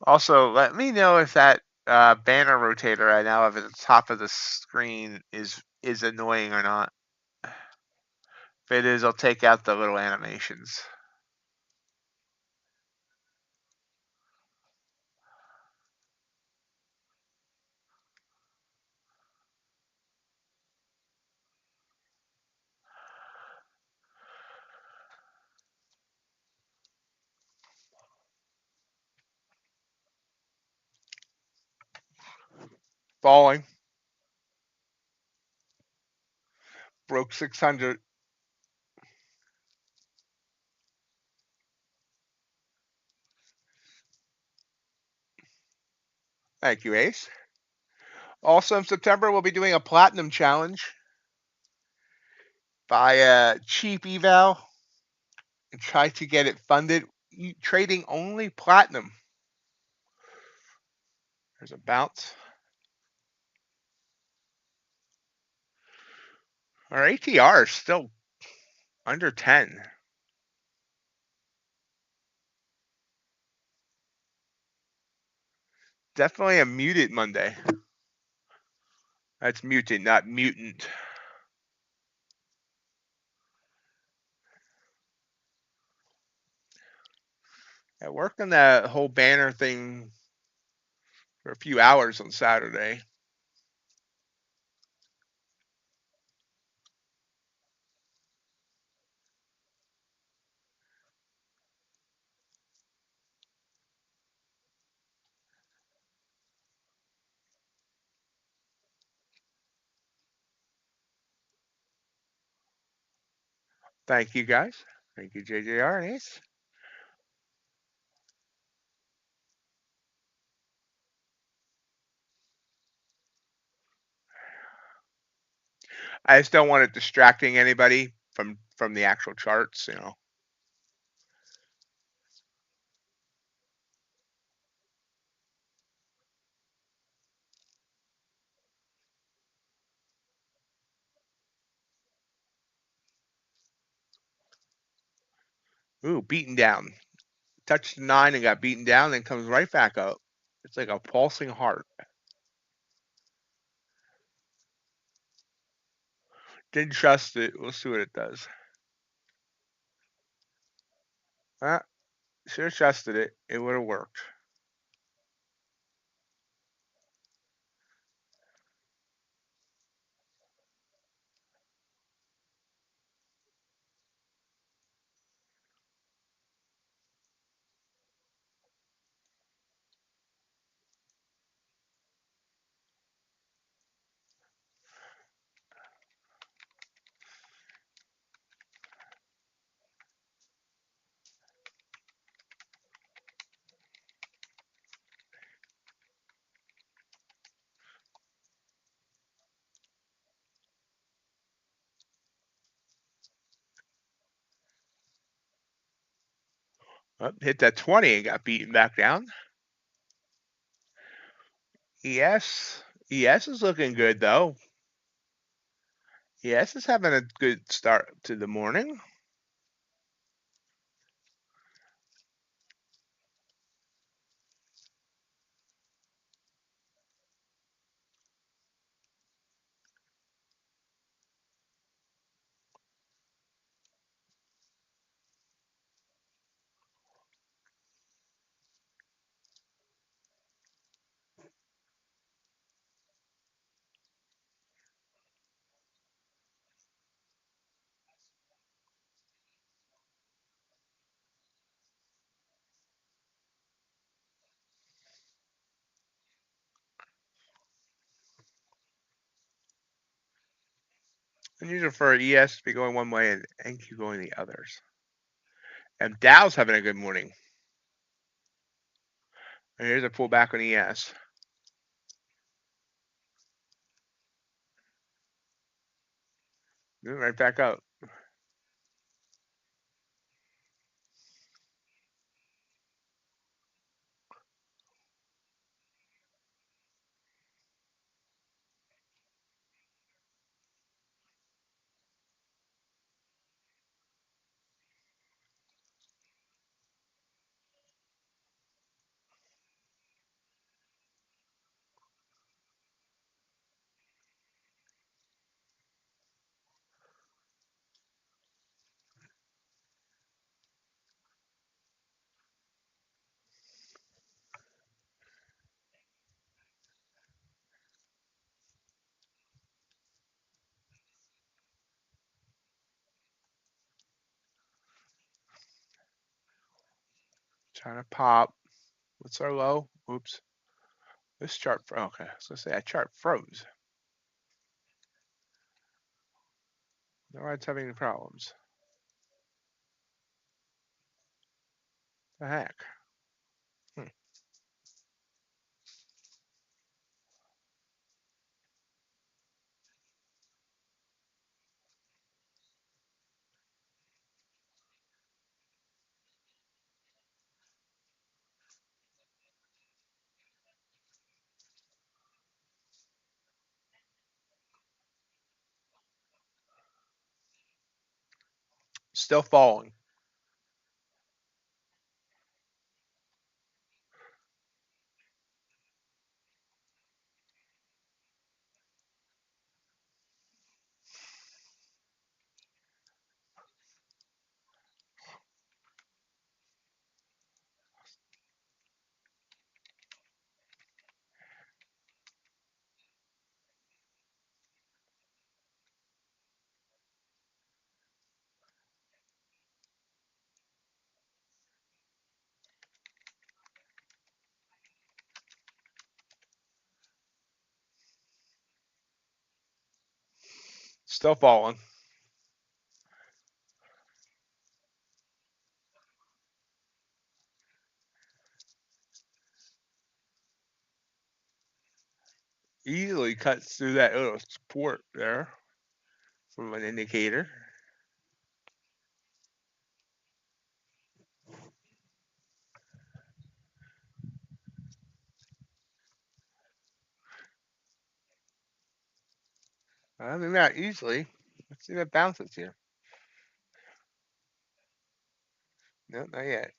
Also, let me know if that banner rotator I now have at the top of the screen is annoying or not. If it is, I'll take out the little animations. Falling. Broke 600. Thank you, Ace. Also in September, we'll be doing a platinum challenge by cheap Eval and try to get it funded trading only platinum. There's a bounce. Our ATR is still under 10. Definitely a muted Monday. That's mutant, not mutant. I worked on that whole banner thing for a few hours on Saturday. Thank you, guys. Thank you, JJR and Ace. I just don't want it distracting anybody from the actual charts, you know. Ooh, beaten down. Touched the 9 and got beaten down, then comes right back up. It's like a pulsing heart. Didn't trust it. We'll see what it does. Should have trusted it. It would have worked. Oh, hit that 20 and got beaten back down. ES is looking good though. ES is having a good start to the morning. Unusual for ES to be going one way and NQ going the others. And Dow's having a good morning. And here's a pullback on ES. Right back up. Trying to pop. What's our low? Oops. This chart, okay, I was gonna say that chart froze. No, it's having any problems. The heck? Still falling. Still falling. Easily cuts through that little support there from an indicator. I mean, not easily. Let's see if it bounces here. No, not yet.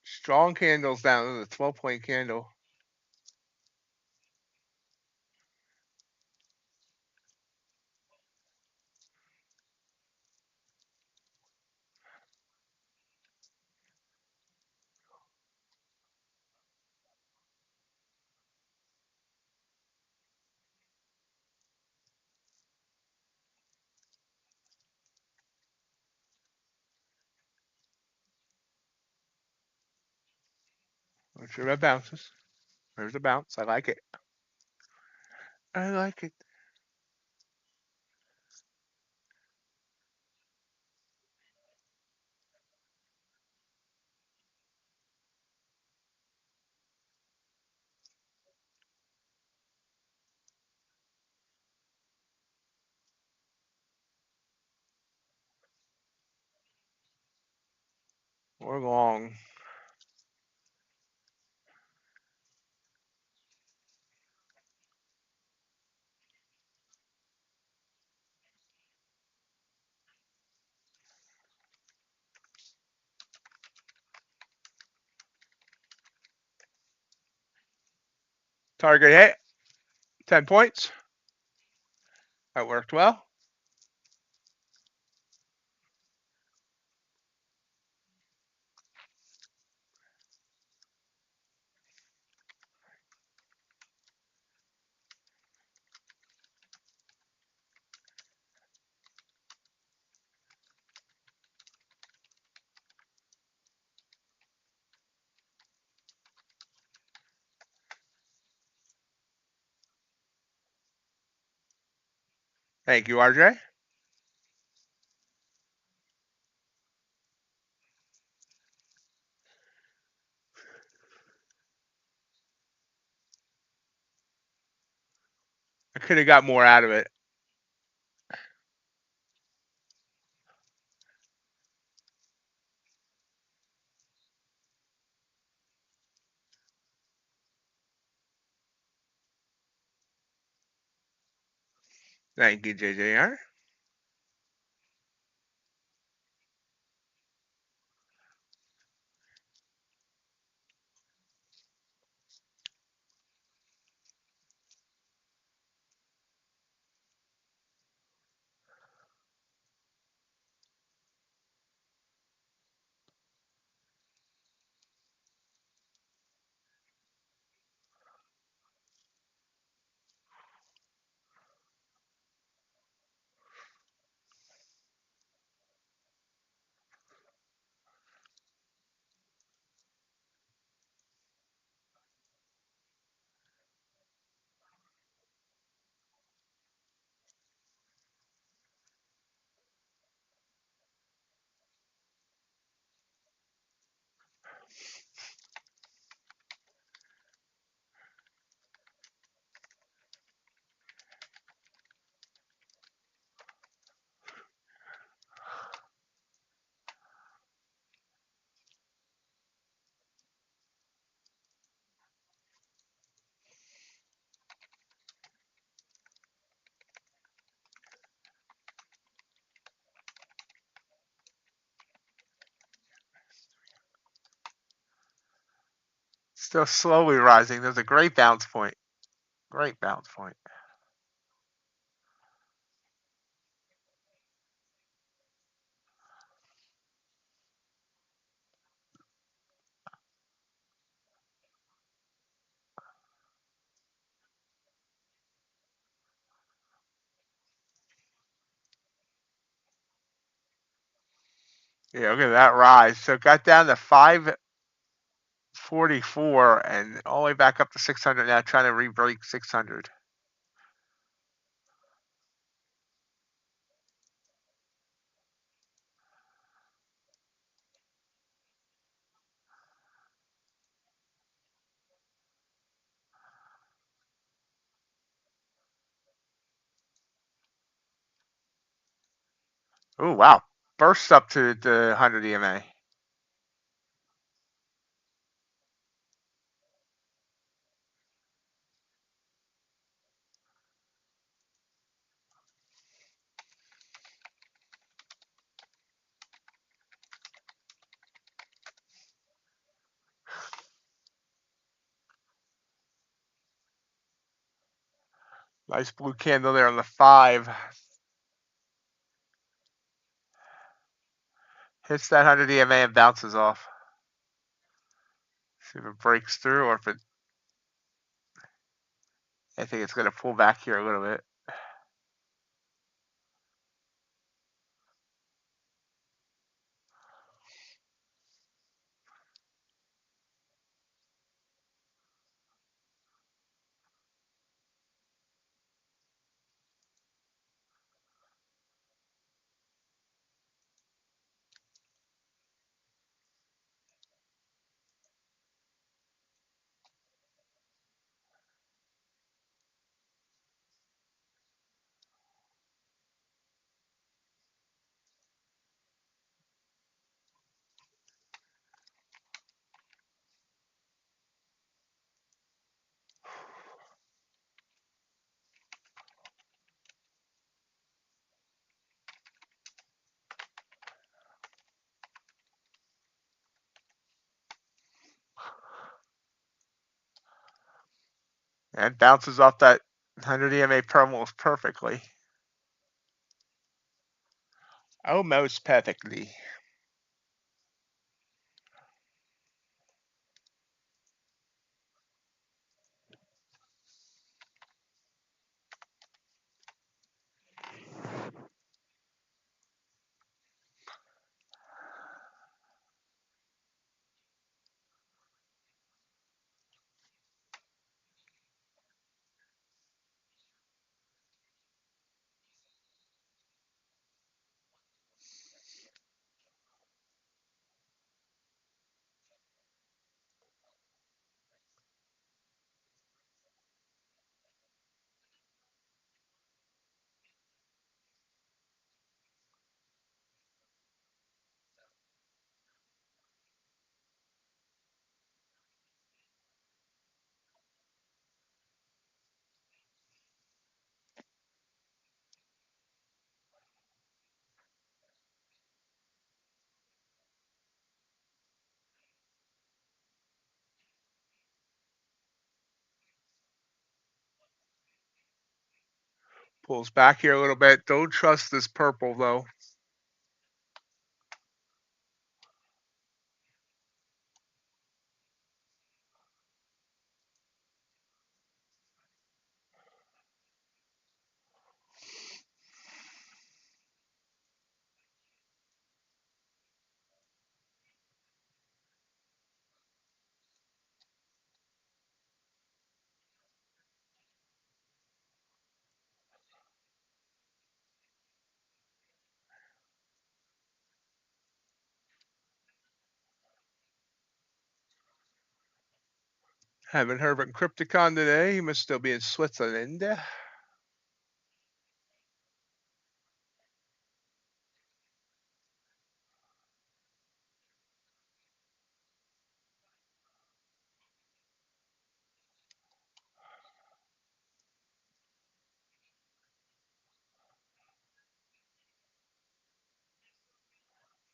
Strong candles down to the 12-point candle. Let's see if it bounces. There's a bounce. I like it. I like it. long. Target hit, 10 points. That worked well. Thank you, RJ. I could have got more out of it. Thank you, JJR. Still slowly rising. There's a great bounce point. Great bounce point. Yeah, look at that rise. So it got down to 544 and all the way back up to 600 now, trying to re-break 600. Oh, wow. Bursts up to the 100 EMA. Nice blue candle there on the 5. Hits that 100 EMA and bounces off. See if it breaks through or if it, I think it's going to pull back here a little bit. And bounces off that 100 EMA promo perfectly. Almost perfectly. Pulls back here a little bit. Don't trust this purple though. Haven't heard from Crypticon today. He must still be in Switzerland.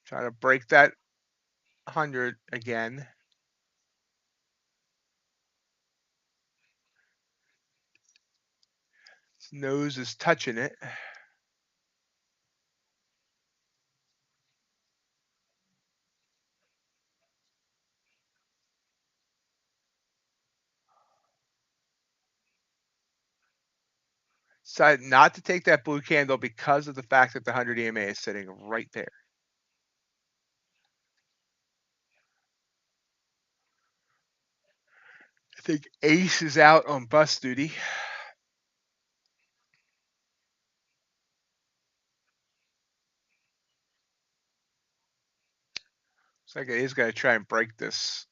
Trying to break that 100 again. His nose is touching it. Decided not to take that blue candle because of the fact that the 100 EMA is sitting right there. I think Ace is out on bus duty. Looks like it is going to try and break this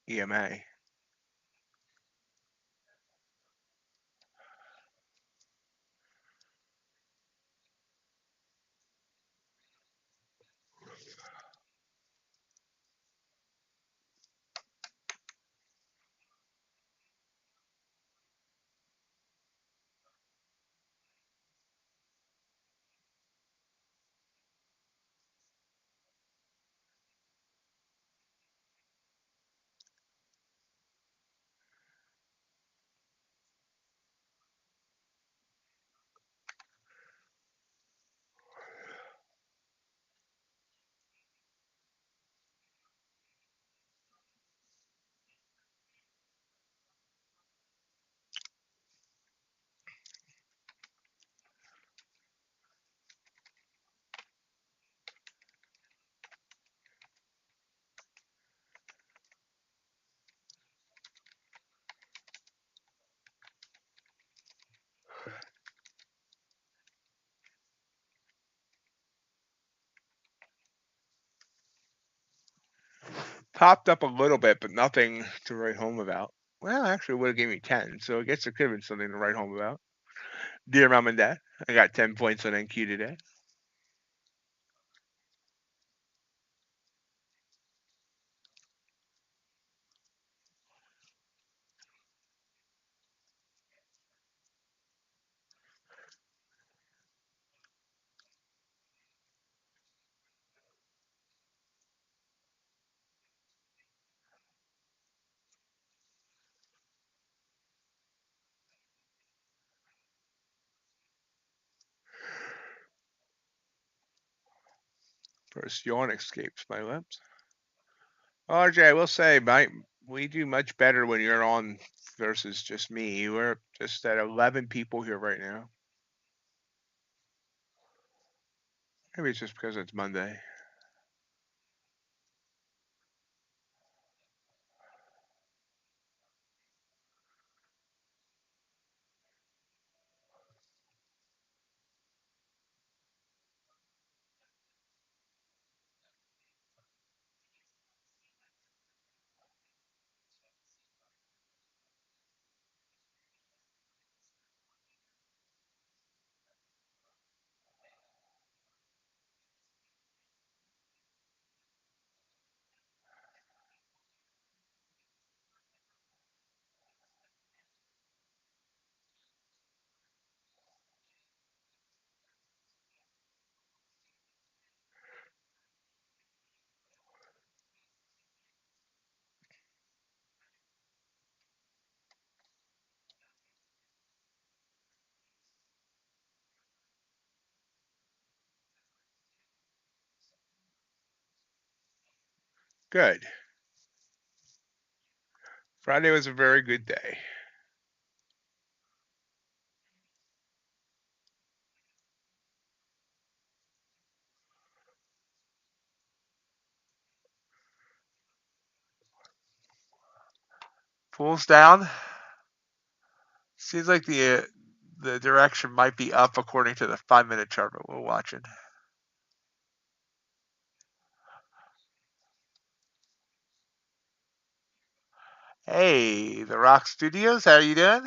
EMA. Popped up a little bit, but nothing to write home about. Well, actually, it would have gave me 10, so I guess there could have been something to write home about. Dear Mom and Dad, I got 10 points on NQ today. First yawn escapes my lips. RJ, I will say, we do much better when you're on versus just me. We're just at 11 people here right now. Maybe it's just because it's Monday. Good. Friday was a very good day. Pulls down. Seems like the direction might be up according to the 5-minute chart, but we're watching. Hey, the Rock Studios, how you doing?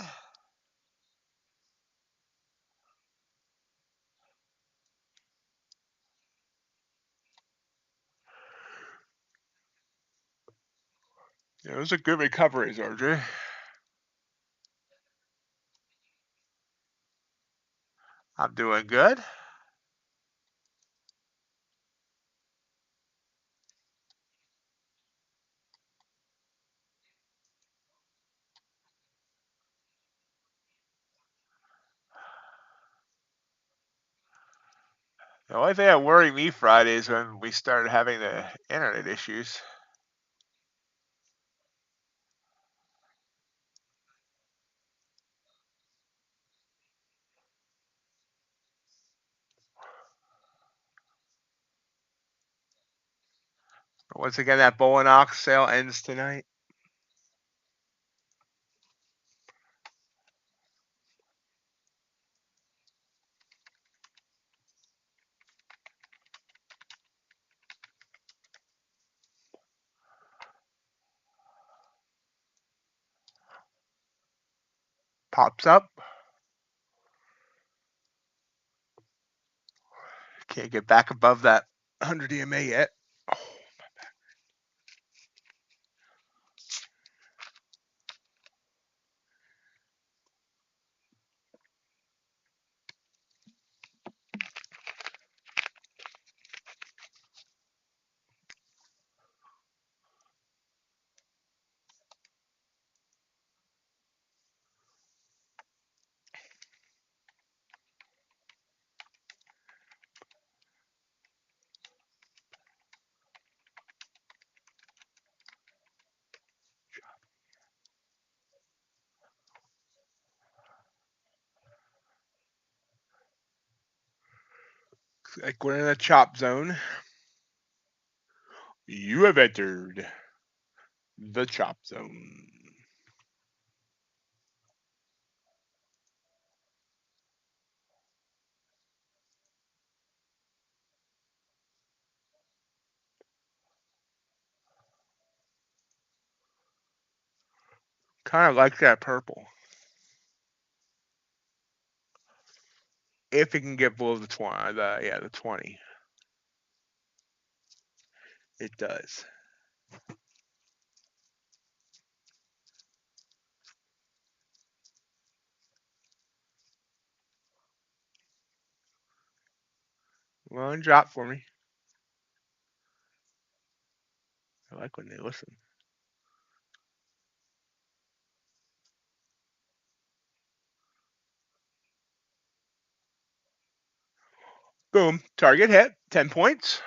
Yeah, it was a good recovery, RJ. I'm doing good. The only thing that worried me Friday is when we started having the internet issues. Once again, that Bulenox sale ends tonight. Pops up. Can't get back above that 100 EMA yet. Oh, like we're in a chop zone. You have entered the chop zone. Kind of like that purple. If it can get below the 20, the 20. It does. One drop for me. I like when they listen. Boom. Target hit. 10 points.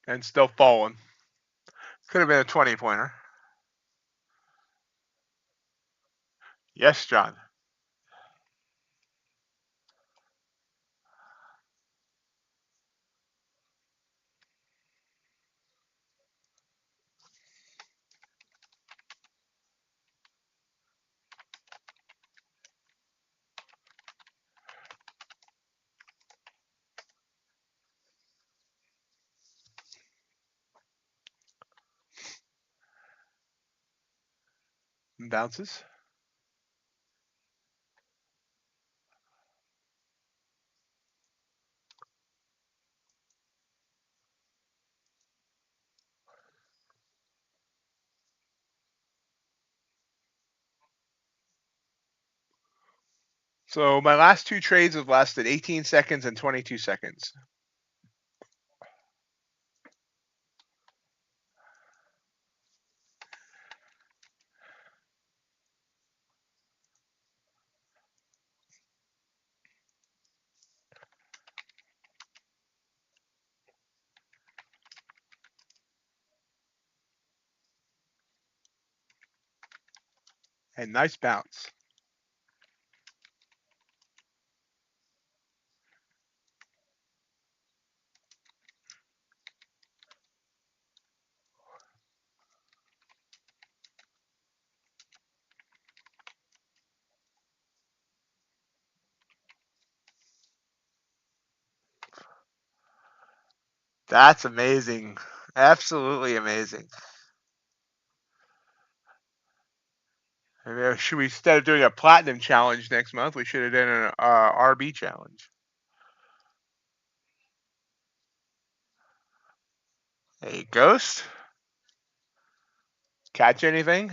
and still falling. Could have been a 20-pointer. Yes, John. Bounces. So my last two trades have lasted 18 seconds and 22 seconds. And nice bounce. That's amazing. Absolutely amazing. Maybe should we, instead of doing a platinum challenge next month, we should have done an RB challenge. Hey, Ghost. Catch anything?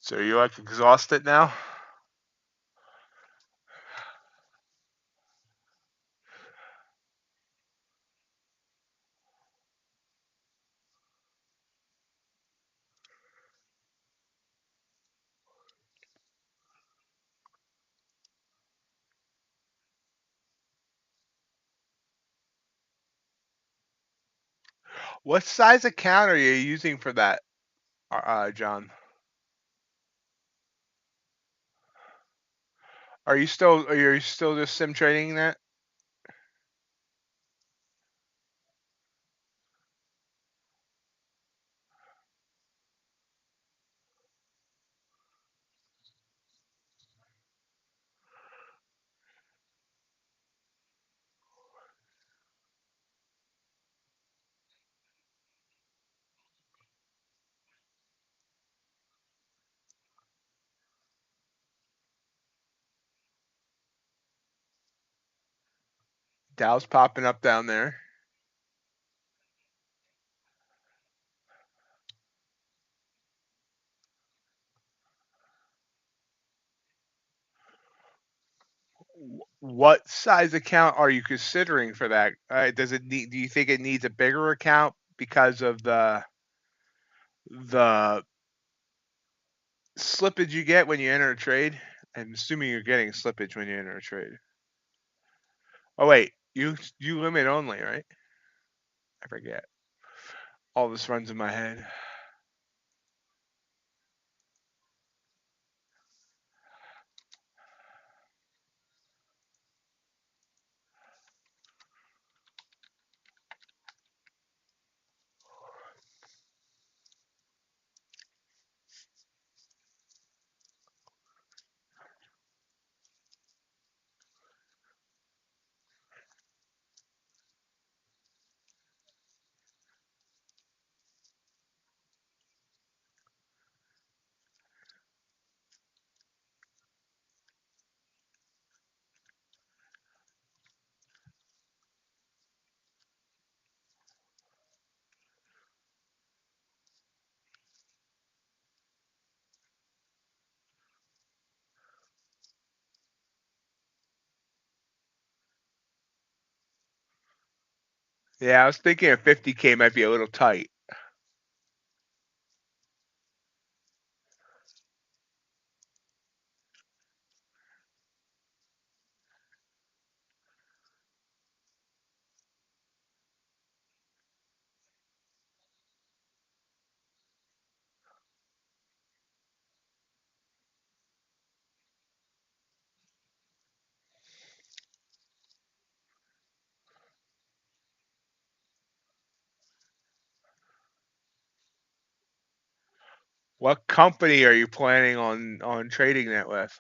So you like exhausted now? What size account are you using for that, John? Are you still just sim trading that? Dow's popping up down there. What size account are you considering for that? Does it need? Do you think it needs a bigger account because of the slippage you get when you enter a trade? I'm assuming you're getting slippage when you enter a trade. Oh wait, you limit only, right? I forget. All this runs in my head. Yeah, I was thinking a 50K might be a little tight. What company are you planning on trading that with?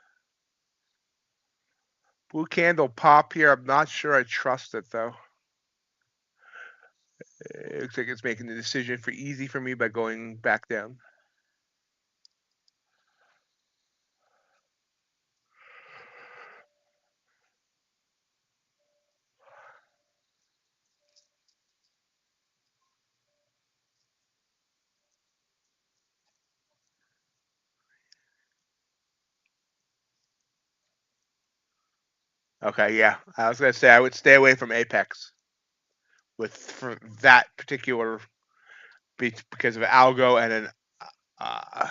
Blue candle pop here. I'm not sure I trust it though. It looks like it's making the decision for easy for me by going back down. Okay, yeah. I was gonna say I would stay away from Apex for that particular because of algo and an uh,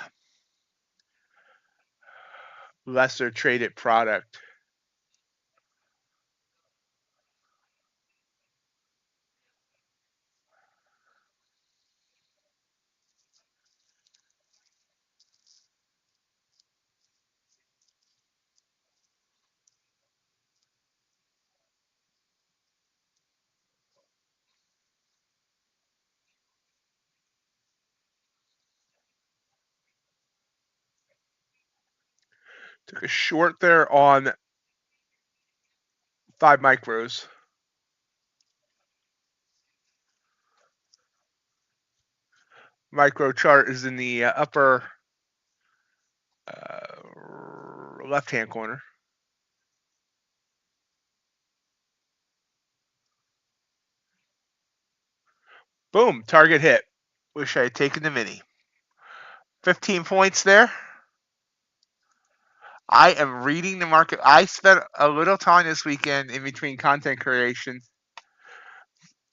lesser traded product. Took a short there on 5 micros. Micro chart is in the upper left-hand corner. Boom, target hit. Wish I had taken the mini. 15 points there. I am reading the market. I spent a little time this weekend in between content creation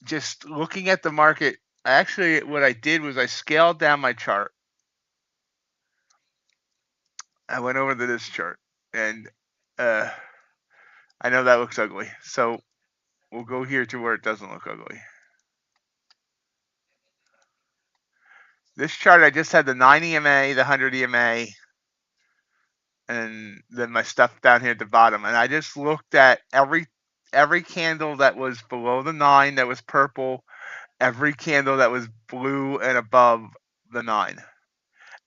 just looking at the market. Actually, what I did was I scaled down my chart. I went over to this chart, and I know that looks ugly. So we'll go here to where it doesn't look ugly. This chart, I just had the 9 EMA, the 100 EMA, and then my stuff down here at the bottom. And I just looked at every candle that was below the 9 that was purple, every candle that was blue and above the 9,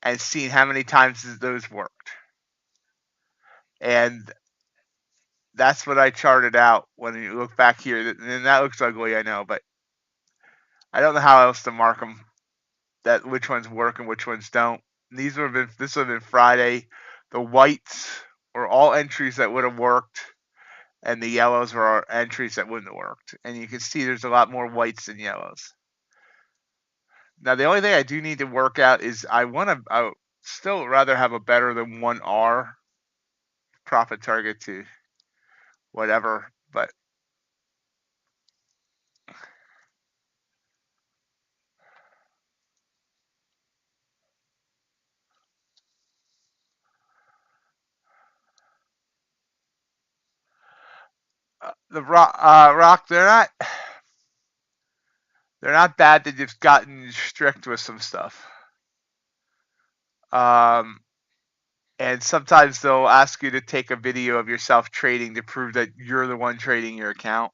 and seen how many times those worked. And that's what I charted out when you look back here. And that looks ugly, I know, but I don't know how else to mark them. That which ones work and which ones don't. This would have been Friday. The whites were all entries that would have worked, and the yellows were entries that wouldn't have worked. And you can see there's a lot more whites than yellows. Now the only thing I do need to work out is I would still rather have a better than 1R profit target to whatever, but the rock they're not bad. They've just gotten strict with some stuff. Um, and sometimes they'll ask you to take a video of yourself trading to prove that you're the one trading your account.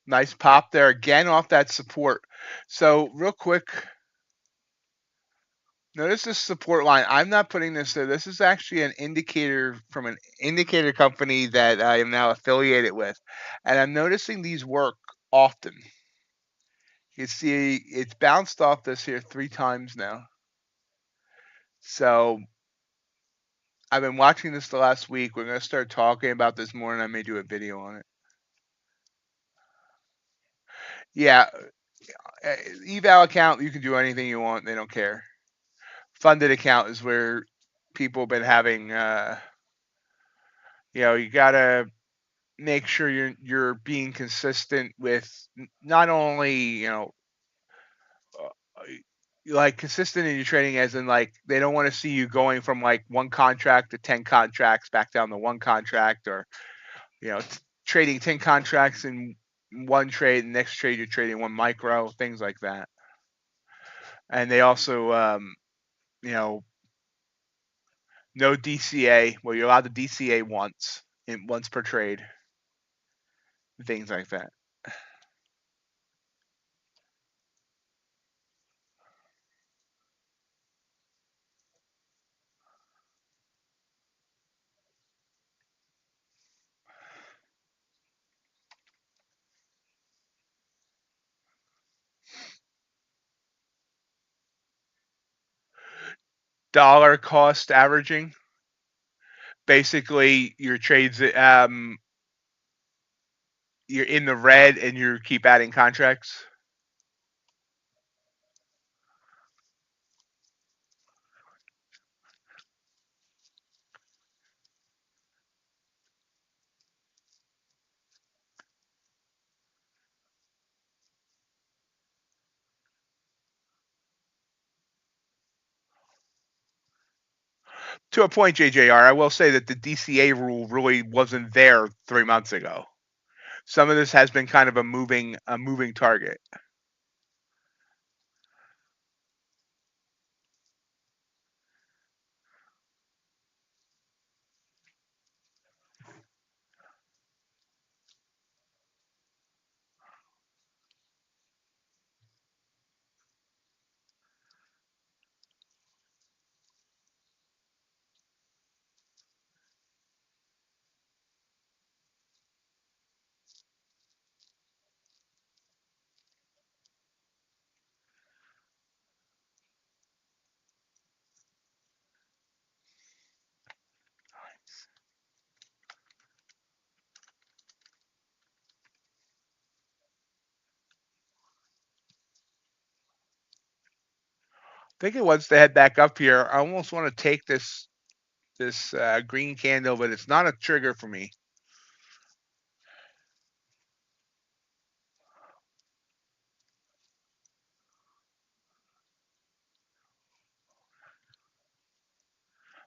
Nice pop there again off that support. So real quick, notice this support line. I'm not putting this there. This is actually an indicator from an indicator company that I am now affiliated with. And I'm noticing these work often. You see it's bounced off this here 3 times now. So I've been watching this the last week. We're going to start talking about this more, and I may do a video on it. Yeah, Eval account, you can do anything you want. They don't care. Funded account is where people have been having, You gotta make sure you're being consistent with not only like consistent in your trading, as in like they don't want to see you going from like one contract to 10 contracts back down to one contract, or trading 10 contracts in one trade, and next trade you're trading one micro, things like that. And they also no DCA. Well, you're allowed to DCA once per trade, things like that. Dollar cost averaging. Basically, your trades, you're in the red and you keep adding contracts. To a point, JJR, I will say that the DCA rule really wasn't there 3 months ago. Some of this has been kind of a moving target. I think it wants to head back up here. I almost want to take this green candle, but it's not a trigger for me.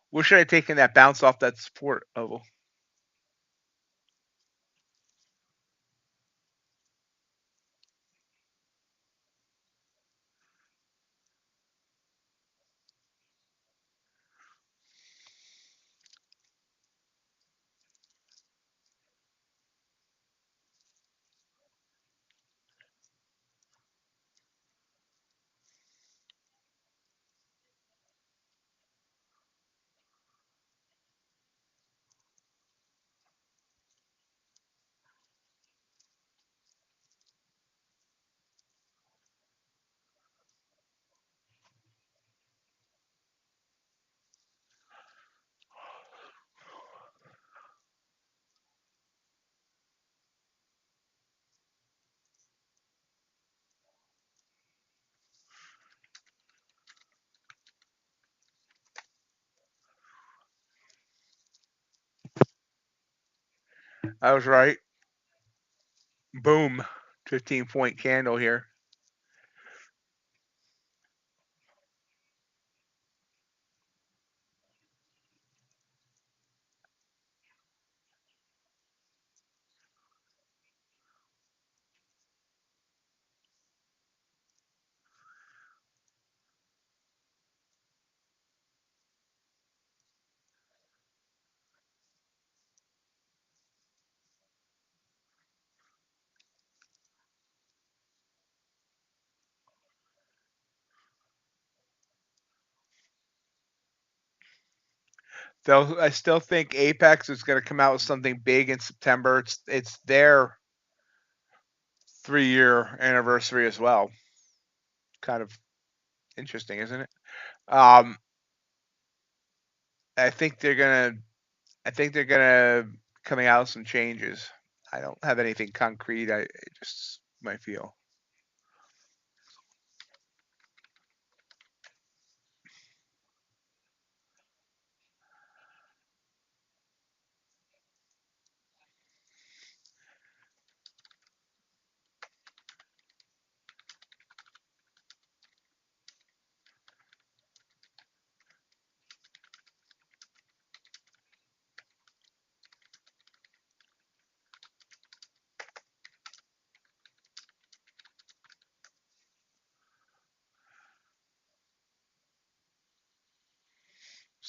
What should I take in that bounce off that support level? I was right. Boom. 15-point candle here. So I still think Apex is going to come out with something big in September. It's their 3-year anniversary as well. Kind of interesting, isn't it? I think they're gonna coming out with some changes. I don't have anything concrete. I just might feel.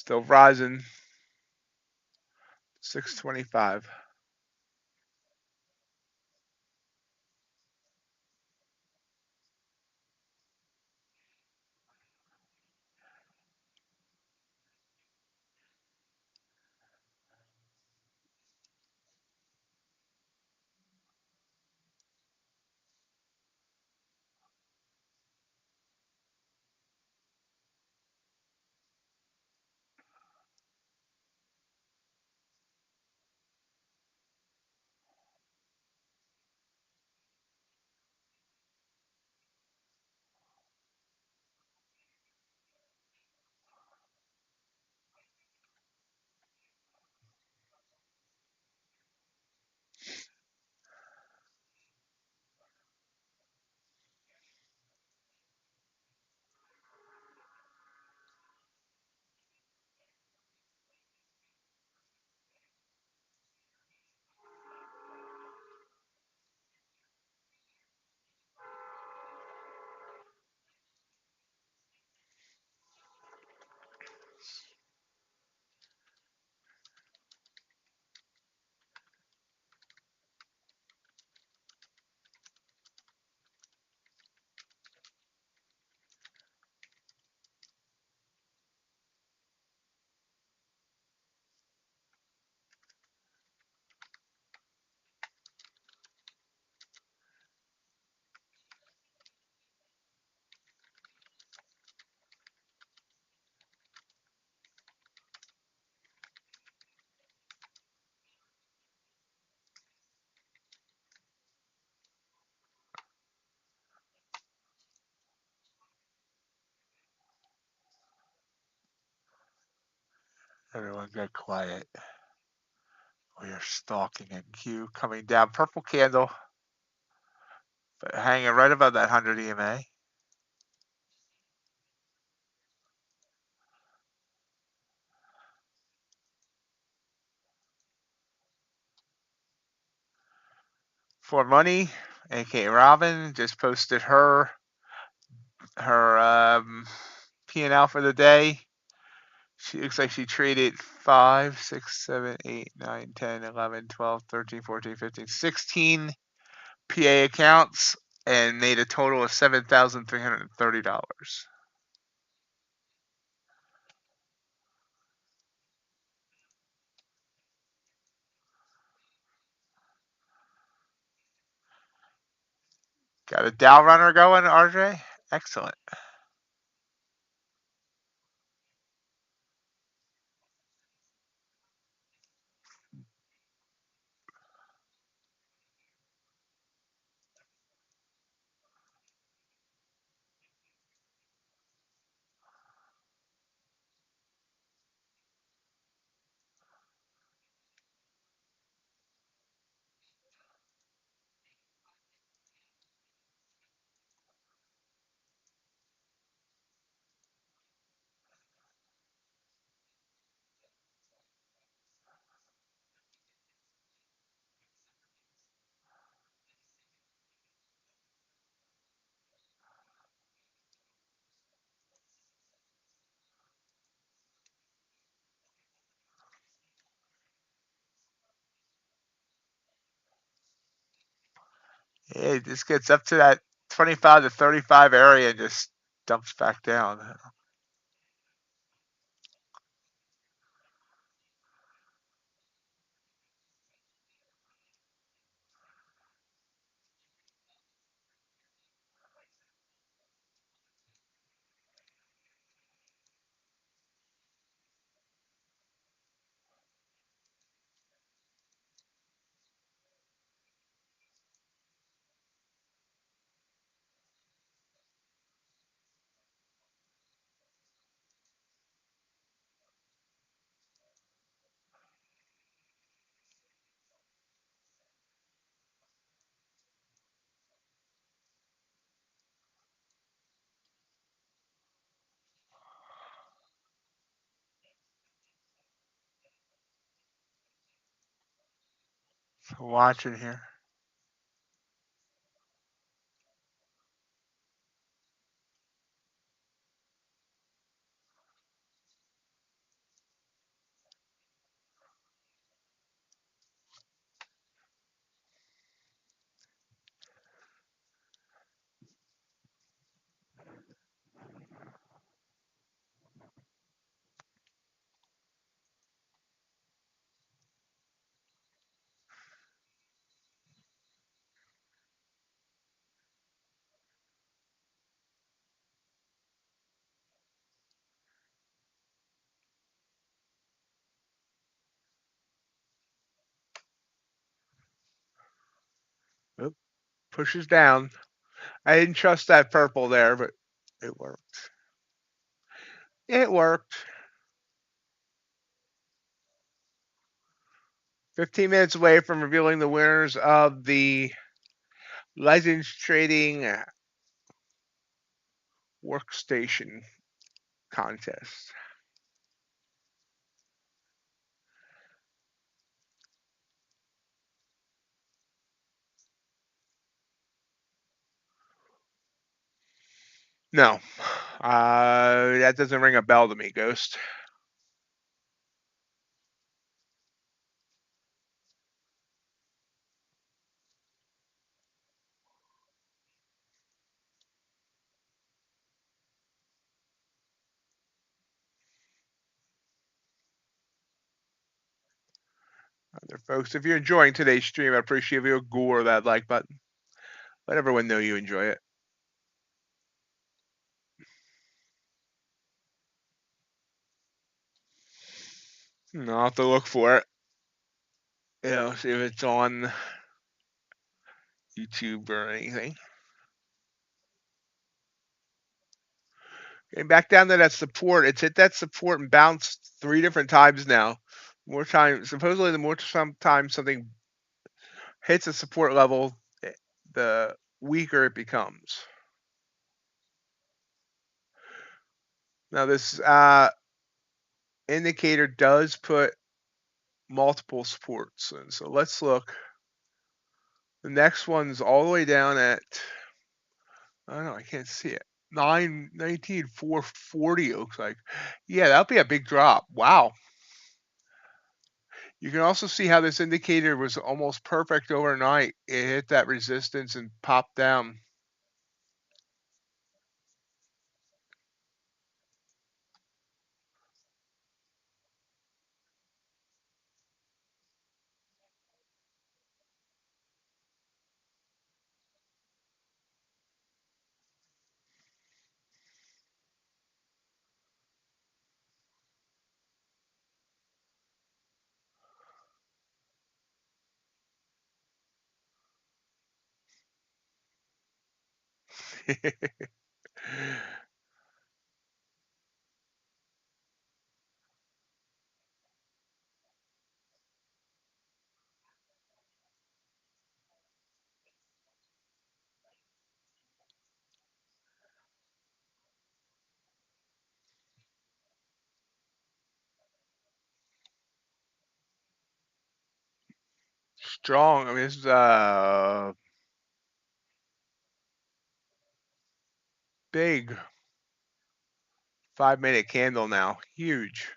Still rising. 625. Everyone get quiet. We are stalking a Q coming down. Purple candle. But hanging right above that 100 EMA. For Money, aka Robin, just posted her P&L for the day. She looks like she traded 5, 6, 7, 8, 9, 10, 11, 12, 13, 14, 15, 16 PA accounts and made a total of $7,330. Got a Dow runner going, RJ? Excellent. It just gets up to that 25 to 35 area and just dumps back down. So watching here. Pushes down. I didn't trust that purple there, but it worked. It worked. 15 minutes away from revealing the winners of the Legends Trading Workstation contest. No, that doesn't ring a bell to me, Ghost. Other folks, if you're enjoying today's stream, I appreciate if you gore that like button. Let everyone know you enjoy it. I'll have to look for it. See if it's on YouTube or anything. Getting back down to that support, it's hit that support and bounced 3 different times now. More time, supposedly the more sometimes something hits a support level, the weaker it becomes. Now this indicator does put multiple supports, and so let's look. The next one's all the way down at, I don't know, I can't see it. 919 440 looks like. Yeah, that'll be a big drop. Wow. You can also see how this indicator was almost perfect overnight. It hit that resistance and popped down. Strong. I mean, this is a big 5-minute candle now. Huge.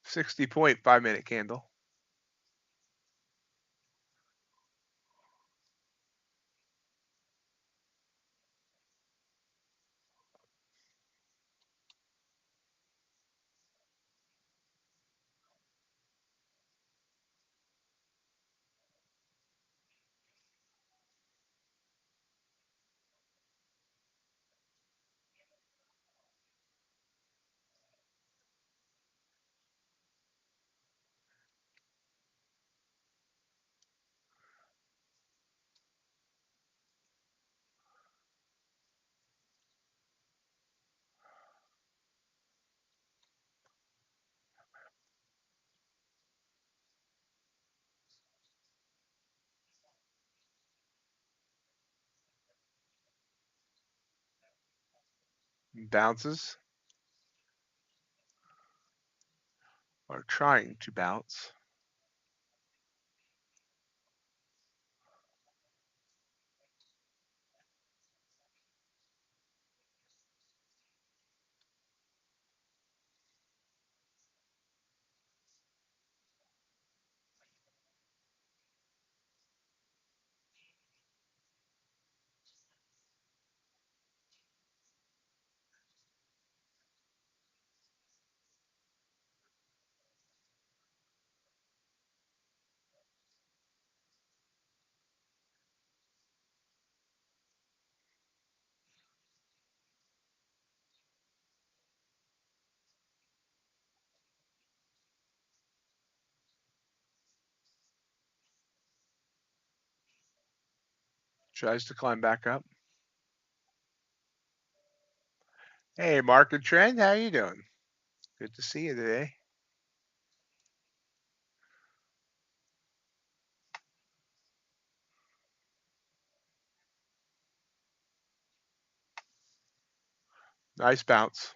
60-point 5-minute candle. Bounces. Or trying to bounce. Tries to climb back up. Hey, market trend, how you doing? Good to see you today. Nice bounce.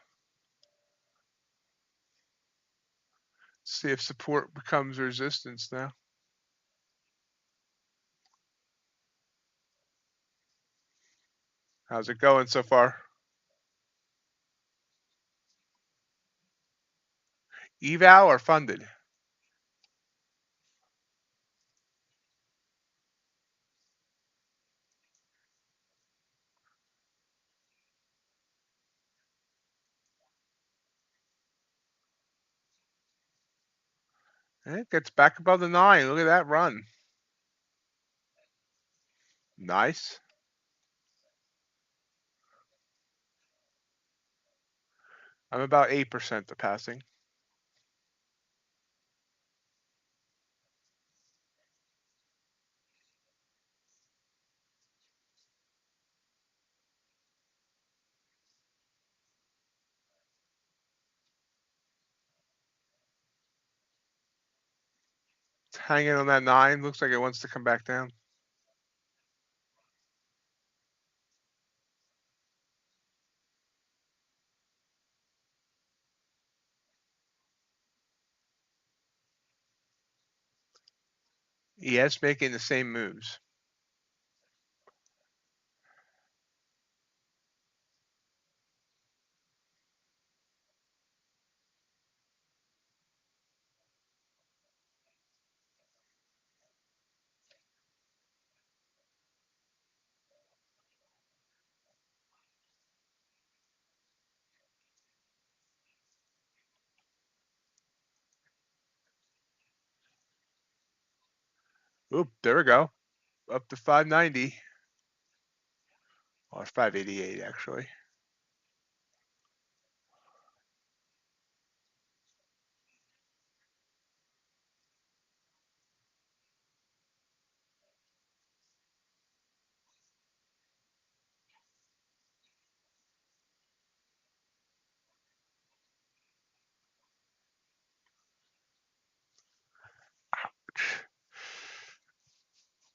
See if support becomes resistance now. How's it going so far? Eval or funded? It gets back above the 9. Look at that run. Nice. I'm about 8% to passing. It's hanging on that 9. Looks like it wants to come back down. Yes, making the same moves. Oop, there we go. Up to 590. Or 588, actually.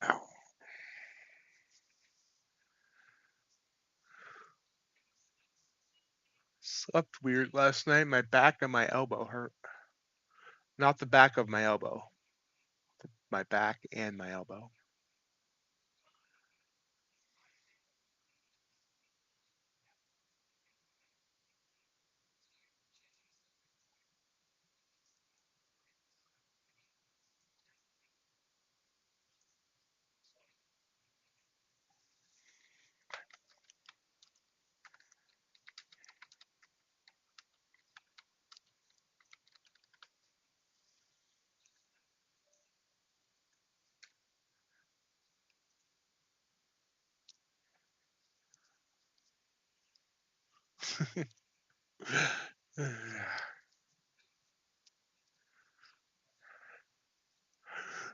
Ow. Slept weird last night. My back and my elbow hurt. Not the back of my elbow. My back and my elbow.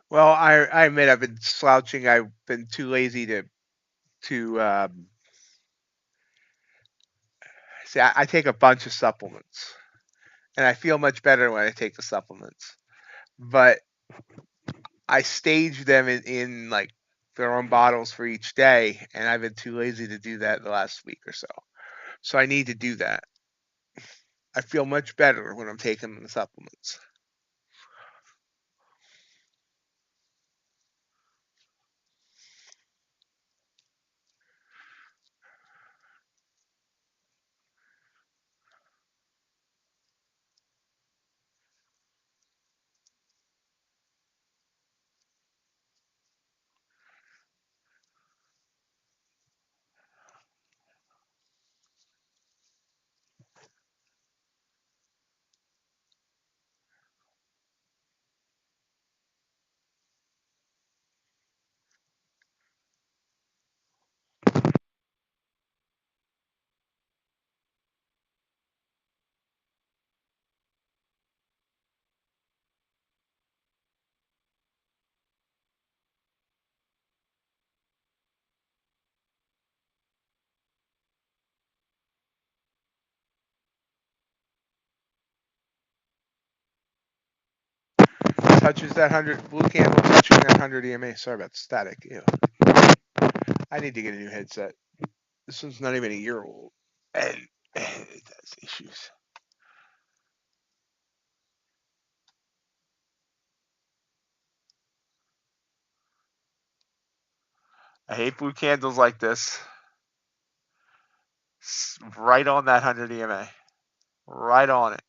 Well, I admit I've been slouching. I've been too lazy to see. I take a bunch of supplements, and I feel much better when I take the supplements. But I stage them in like their own bottles for each day, and I've been too lazy to do that the last week or so. So I need to do that. I feel much better when I'm taking the supplements. touches that 100, blue candle touching that 100 EMA. Sorry about the static. Ew. I need to get a new headset. This one's not even a year old, and it has issues. I hate blue candles like this. Right on that 100 EMA. Right on it.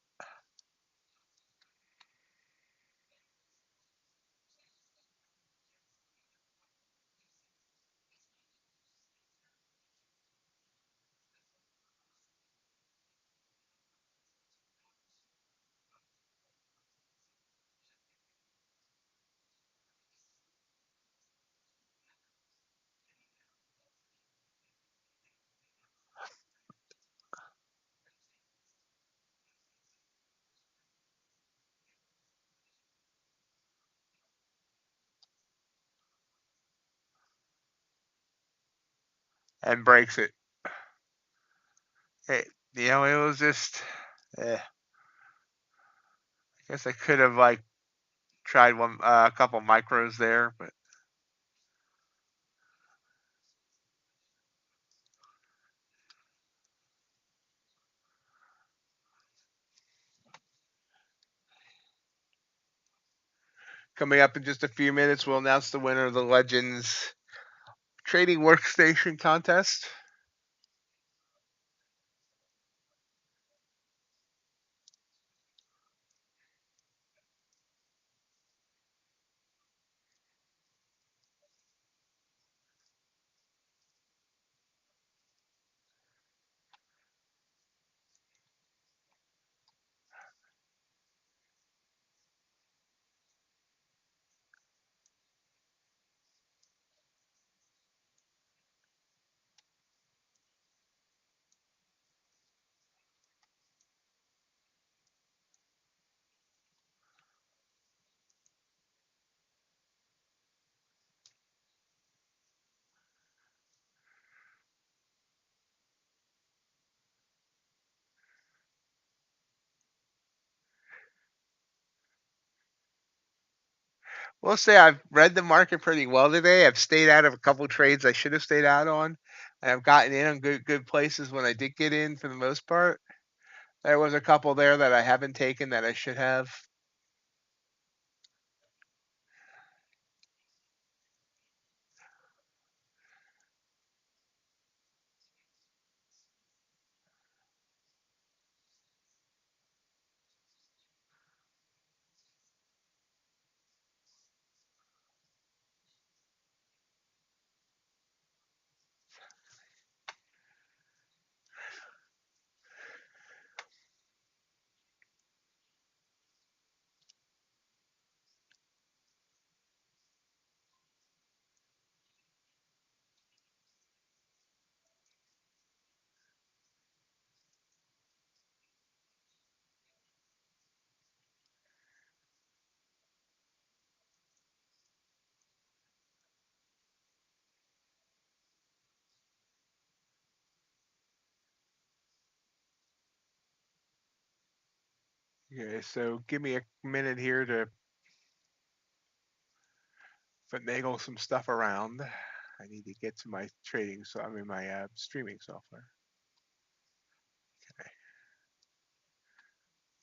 And breaks it. It, it was just, I guess I could have like tried a couple micros there, but coming up in just a few minutes, we'll announce the winner of the Legends Trading Workstation Contest. We'll say I've read the market pretty well today. I've stayed out of a couple trades I should have stayed out on. And I've gotten in on good places when I did get in for the most part. There was a couple there that I haven't taken that I should have. Okay, so give me a minute here to finagle some stuff around. I need to get to my trading, so I'm in my streaming software.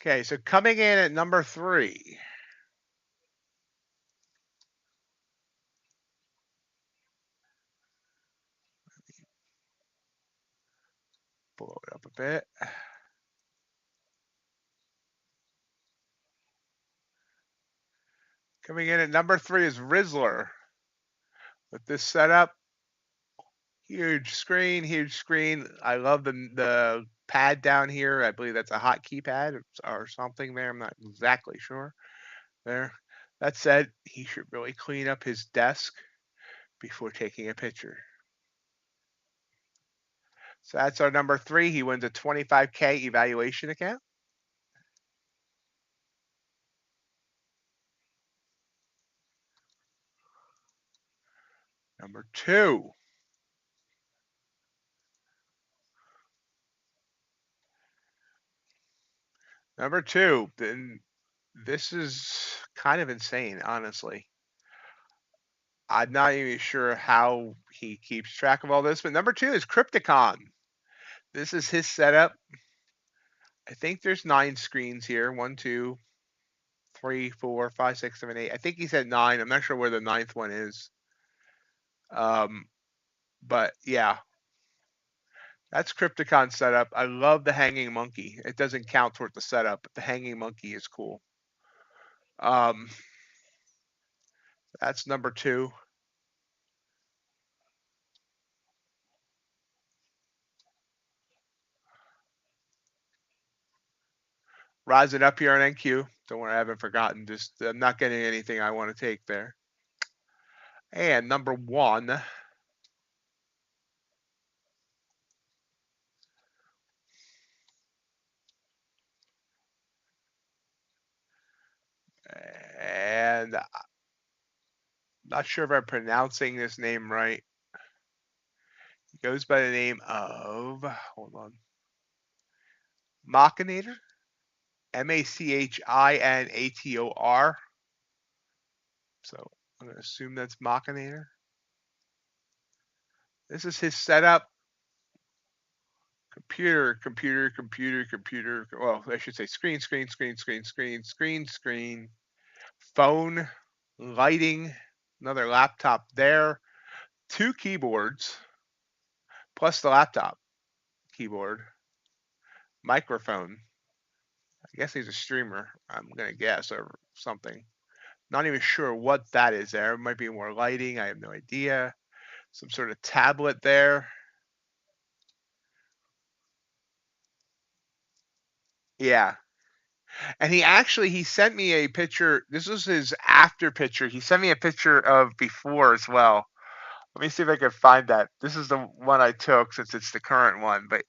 Okay, so coming in at number 3. Blow it up a bit. Coming in at number 3 is Rizzler. With this setup, huge screen. I love the pad down here. I believe that's a hotkey pad or something there. I'm not exactly sure. There. That said, he should really clean up his desk before taking a picture. So that's our number 3. He wins a 25K evaluation account. Number 2. Number 2. Then This is kind of insane, honestly. I'm not even sure how he keeps track of all this. But number 2 is Crypticon. This is his setup. I think there's 9 screens here. 1, 2, 3, 4, 5, 6, 7, 8. I think he said 9. I'm not sure where the 9th one is. But yeah, that's Crypticon setup. I love the hanging monkey. It doesn't count toward the setup, but the hanging monkey is cool. That's number 2. Rising up here on NQ. Don't worry, I haven't forgotten. Just I'm not getting anything I want to take there. And number 1. And I'm not sure if I'm pronouncing this name right. He goes by the name of, hold on, Machinator? Machinator. So I'm going to assume that's Machinator. This is his setup. Computer. Well, I should say screen. Phone, lighting, another laptop there, 2 keyboards, plus the laptop keyboard, microphone. I guess he's a streamer, I'm going to guess, or something. Not even sure what that is there. It might be more lighting. I have no idea. Some sort of tablet there. Yeah. And he sent me a picture. This was his after picture. He sent me a picture of before as well. Let me see if I can find that. This is the one I took since it's the current one, but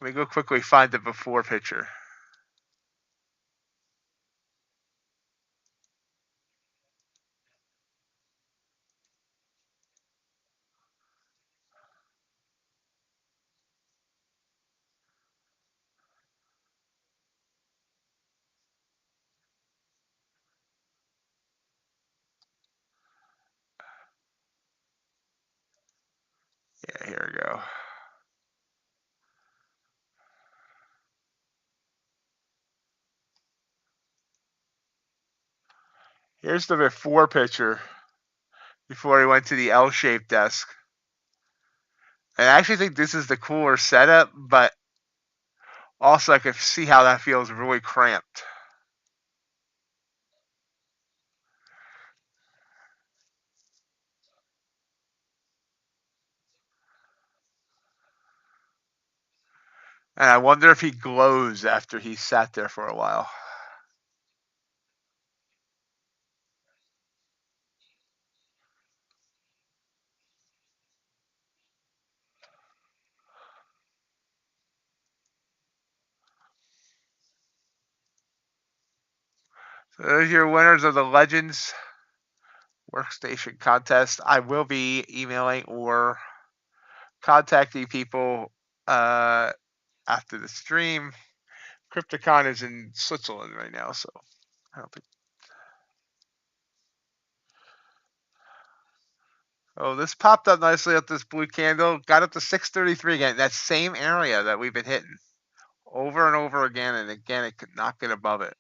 let me go quickly find the before picture. Yeah, here we go. Here's the before picture before he went to the L-shaped desk. And I actually think this is the cooler setup, but also I can see how that feels really cramped. And I wonder if he glows after he sat there for a while. So there's your winners of the Legends Workstation Contest. I will be emailing or contacting people after the stream. Crypticon is in Switzerland right now, so I don't think. Oh, this popped up nicely at this blue candle. Got up to 633 again. That same area that we've been hitting over and over again, and again it could not get above it.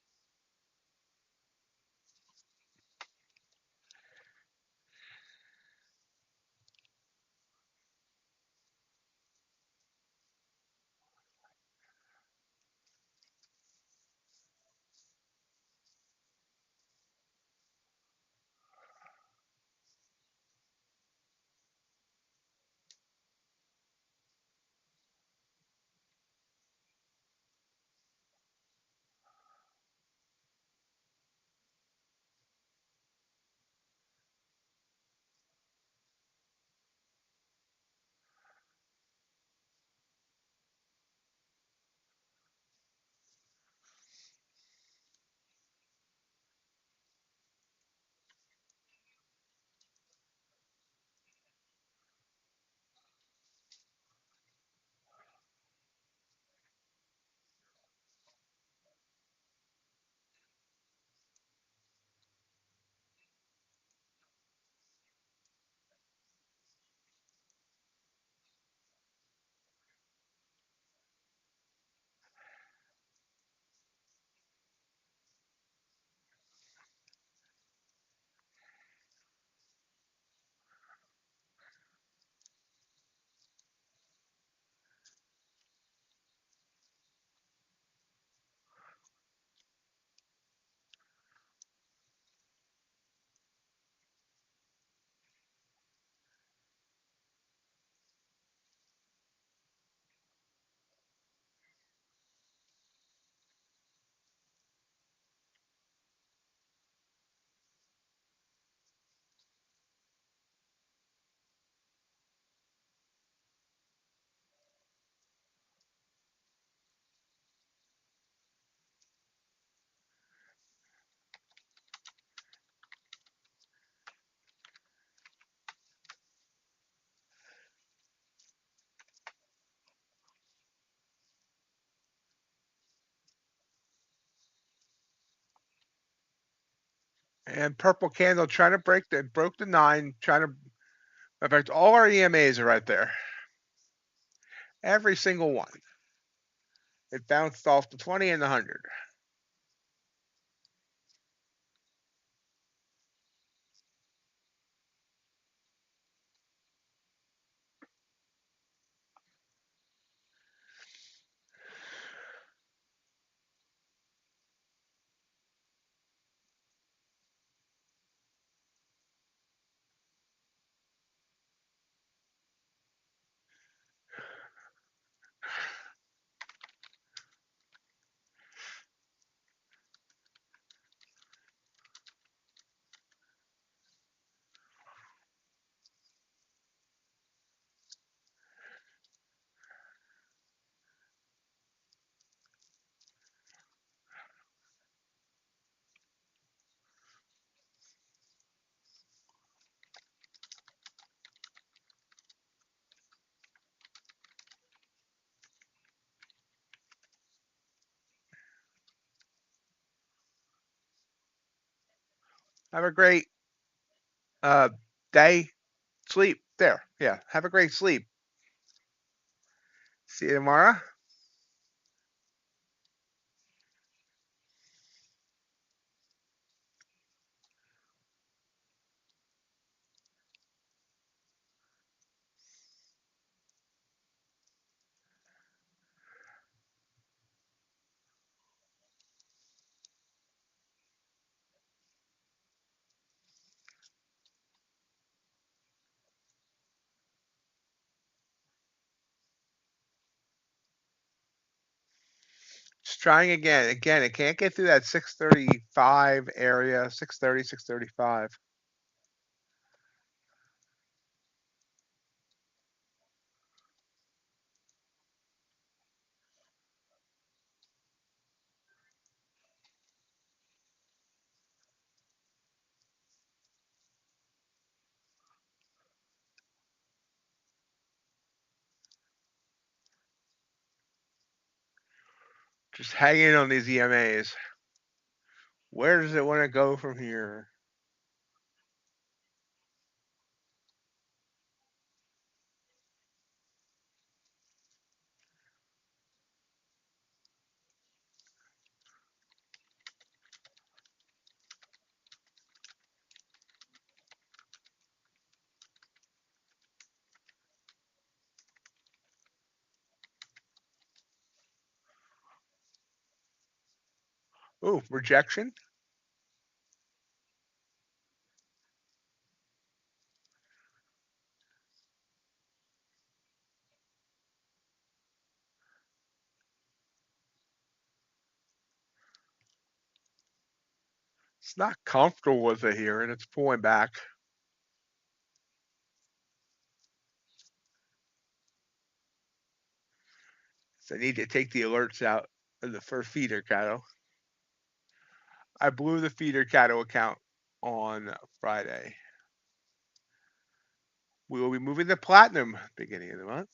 And purple candle trying to broke the 9, trying to, in fact, all our EMAs are right there. Every single one. It bounced off the 20 and the 100. Have a great day. Sleep. There. Yeah. Have a great sleep. See you tomorrow. Just trying again. Again, it can't get through that 635 area. 630, 635. Just hanging on these EMAs. Where does it want to go from here? Ooh, rejection. It's not comfortable with it here, and it's pulling back. So I need to take the alerts out of the first feeder cattle. I blew the feeder cattle account on Friday. We will be moving to platinum beginning of the month.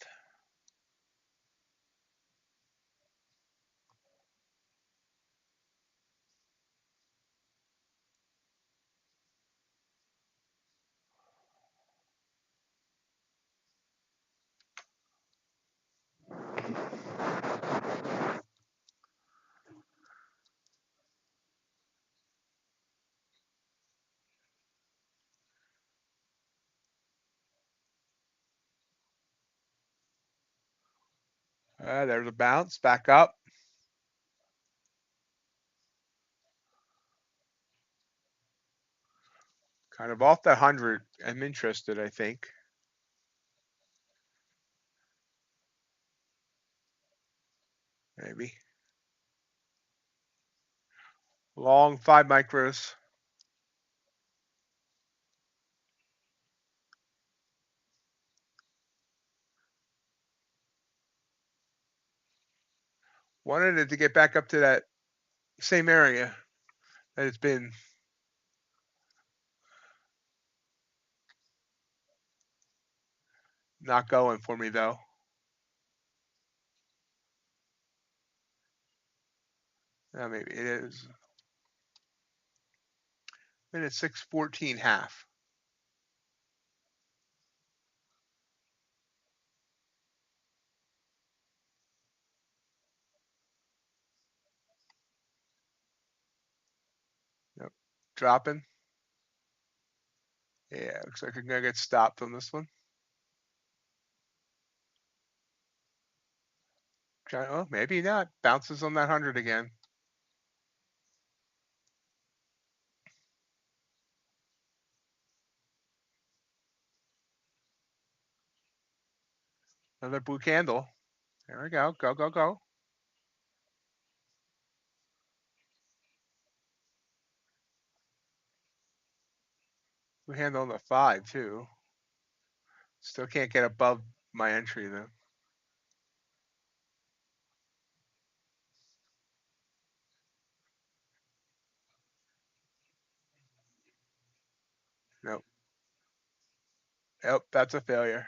There's a bounce back up. Kind of off the 100. I'm interested, I think. Maybe. Long 5 micros. Wanted it to get back up to that same area that it's been. Not going for me, though. Maybe it is. Minute 6:14 half. Yep. Dropping. Yeah, looks like I'm gonna get stopped on this one. Oh, maybe not. Bounces on that 100 again. Another blue candle. There we go. Go, go, go. Blue candle on the 5 too. Still can't get above my entry though. Nope. Yep, that's a failure.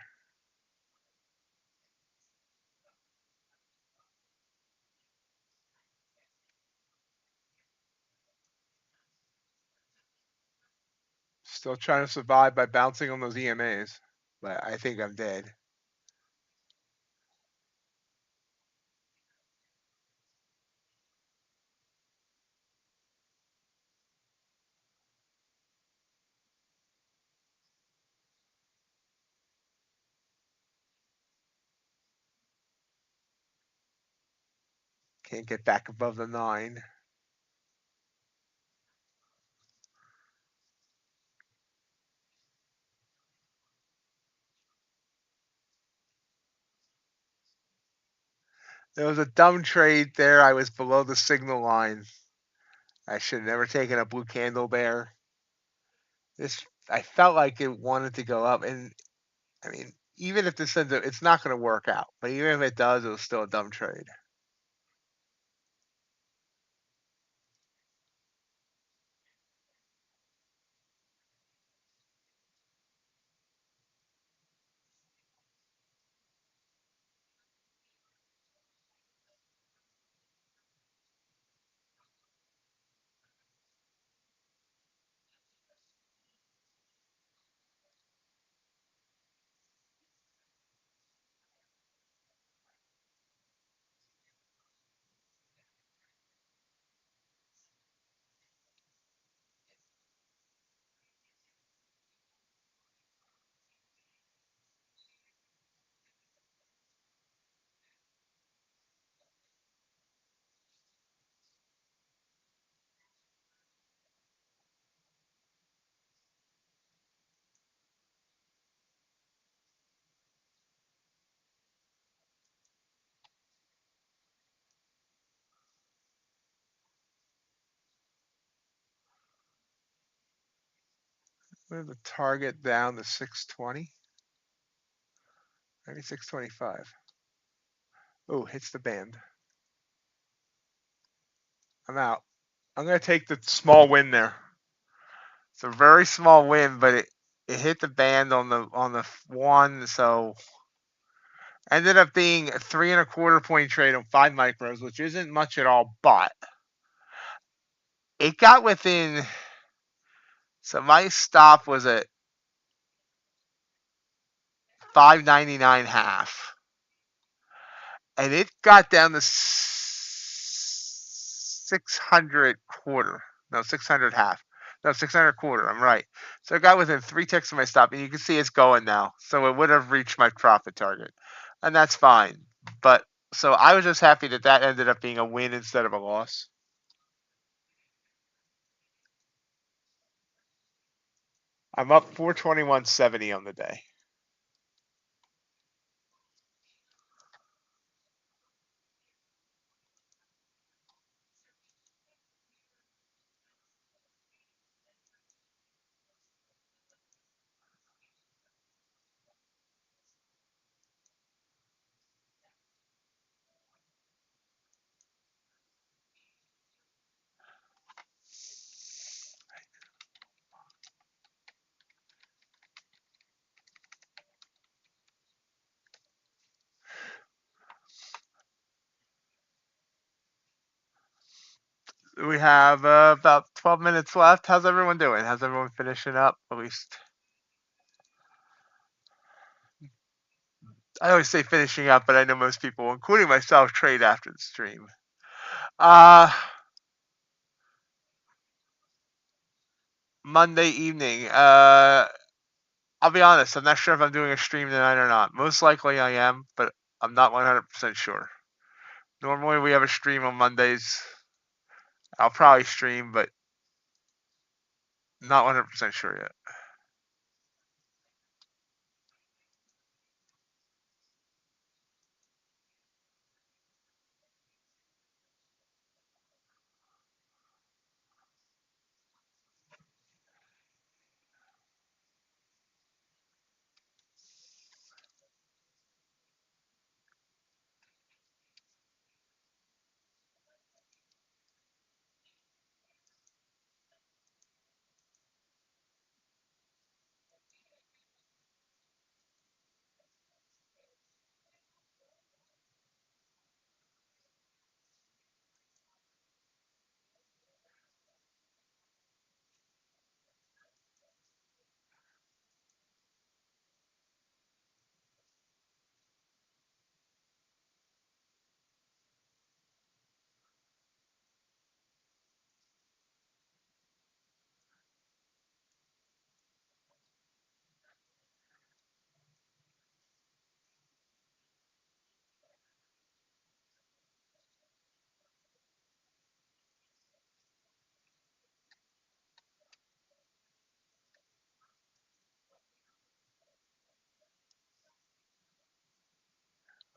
Still trying to survive by bouncing on those EMAs, but I think I'm dead. Can't get back above the 9. There was a dumb trade there. I was below the signal line. I should have never taken a blue candle there. I felt like it wanted to go up, and I mean, even if this ends up, it's not going to work out. But even if it does, it was still a dumb trade. We have the target down to 620, maybe 625. Oh, hits the band. I'm out. I'm going to take the small win there. It's a very small win, but it hit the band on the 1, so ended up being a 3.25 point trade on 5 micros, which isn't much at all, but it got within. So my stop was at 599 half, and it got down to 600 quarter. No, 600 half. No, 600 quarter. I'm right. So it got within 3 ticks of my stop, and you can see it's going now. So it would have reached my profit target, and that's fine. But so I was just happy that that ended up being a win instead of a loss. I'm up 421.70 on the day. We have about 12 minutes left. How's everyone doing? How's everyone finishing up? At least I always say finishing up, but I know most people, including myself, trade after the stream. Monday evening. I'll be honest. I'm not sure if I'm doing a stream tonight or not. Most likely I am, but I'm not 100% sure. Normally we have a stream on Mondays. I'll probably stream, but not 100% sure yet.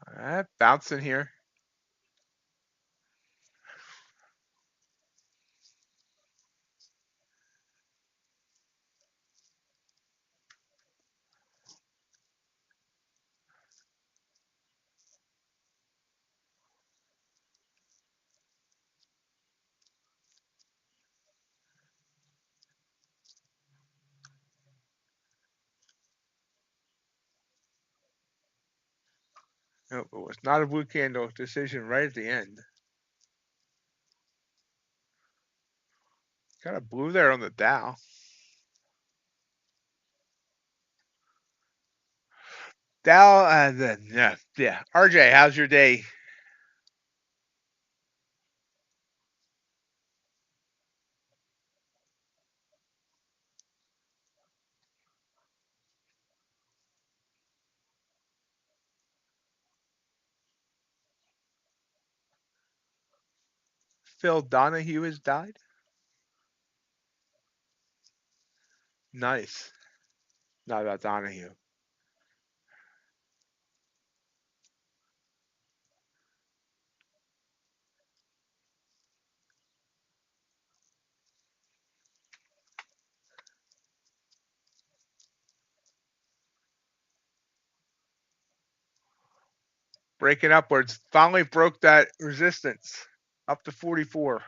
All right, bouncing here. No, it was not a blue candle decision right at the end. Got a blue there on the Dow. Dow, yeah. RJ, how's your day? Phil Donahue has died. Nice. Not about Donahue. Breaking upwards. Finally broke that resistance up to 44.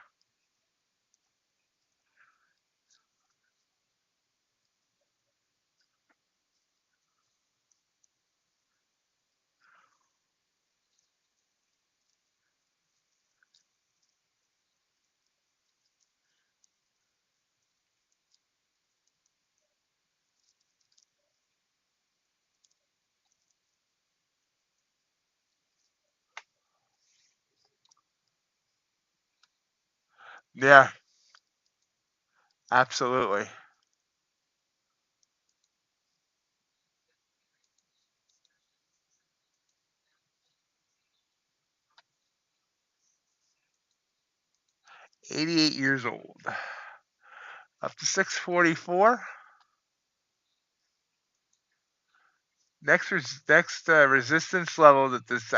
Yeah, absolutely. '88 years old. Up to 644. Next resistance level that this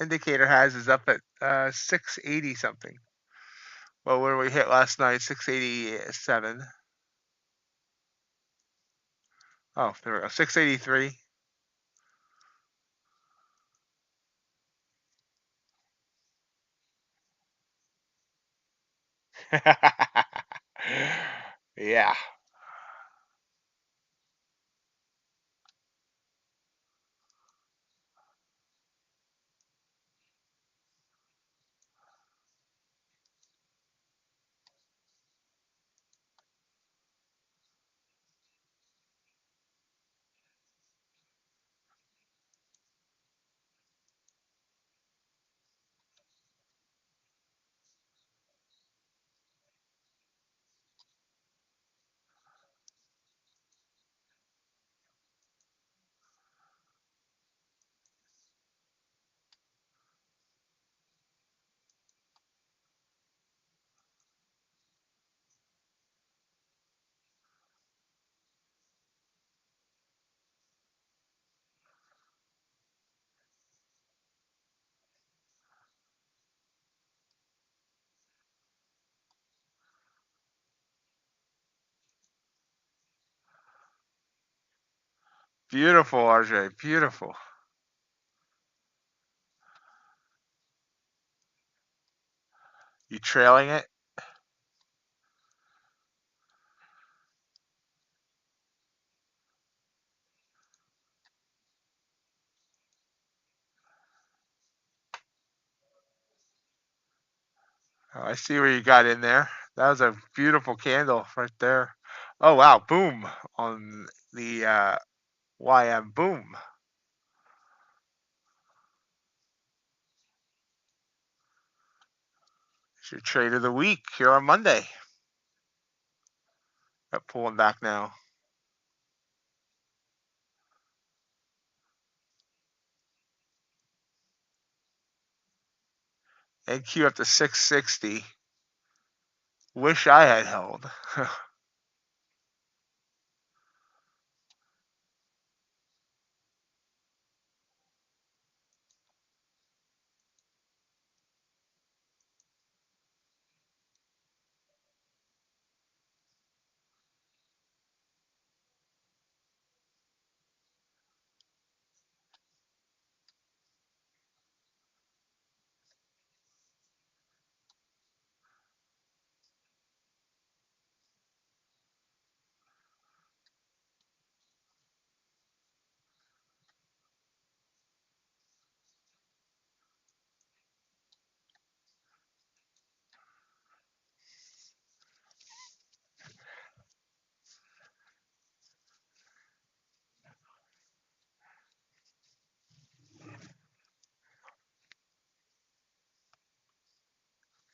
indicator has is up at 680 something. Well, where we hit last night, 687. Oh, there we go, 683. Yeah. Beautiful, RJ. Beautiful. You trailing it? Oh, I see where you got in there. That was a beautiful candle right there. Oh wow, boom on the YM boom. It's your trade of the week here on Monday. Got pulling back now. NQ up to 660. Wish I had held.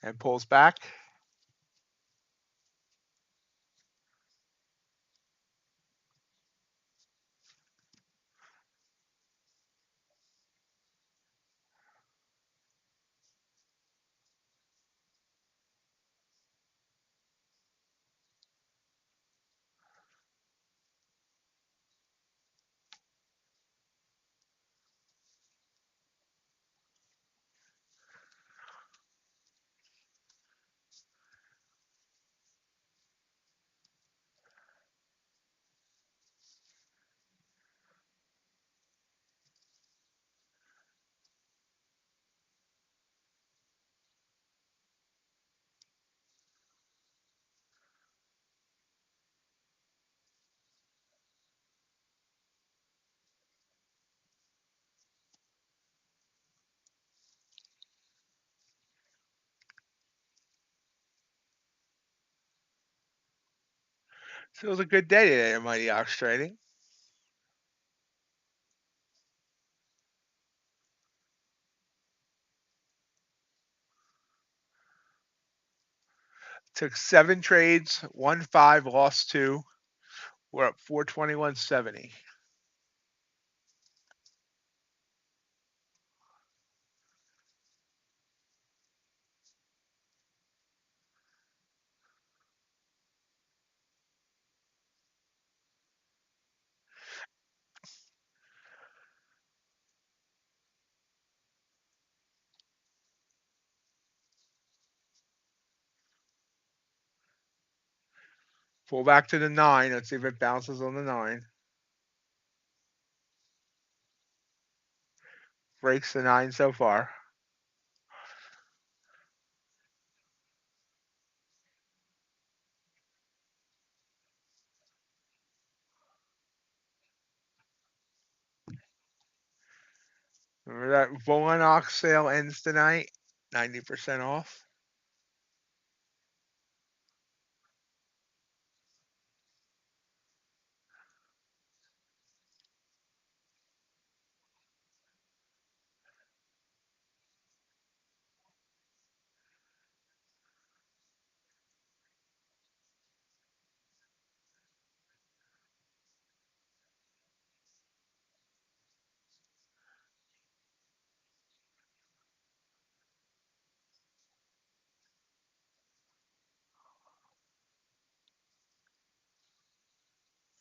And pulls back. So it was a good day today at MightyOxTrading. Took 7 trades, won 5, lost 2. We're up 421.70. Pull back to the 9. Let's see if it bounces on the 9. Breaks the 9 so far. Remember that Bulenox sale ends tonight? 90% off.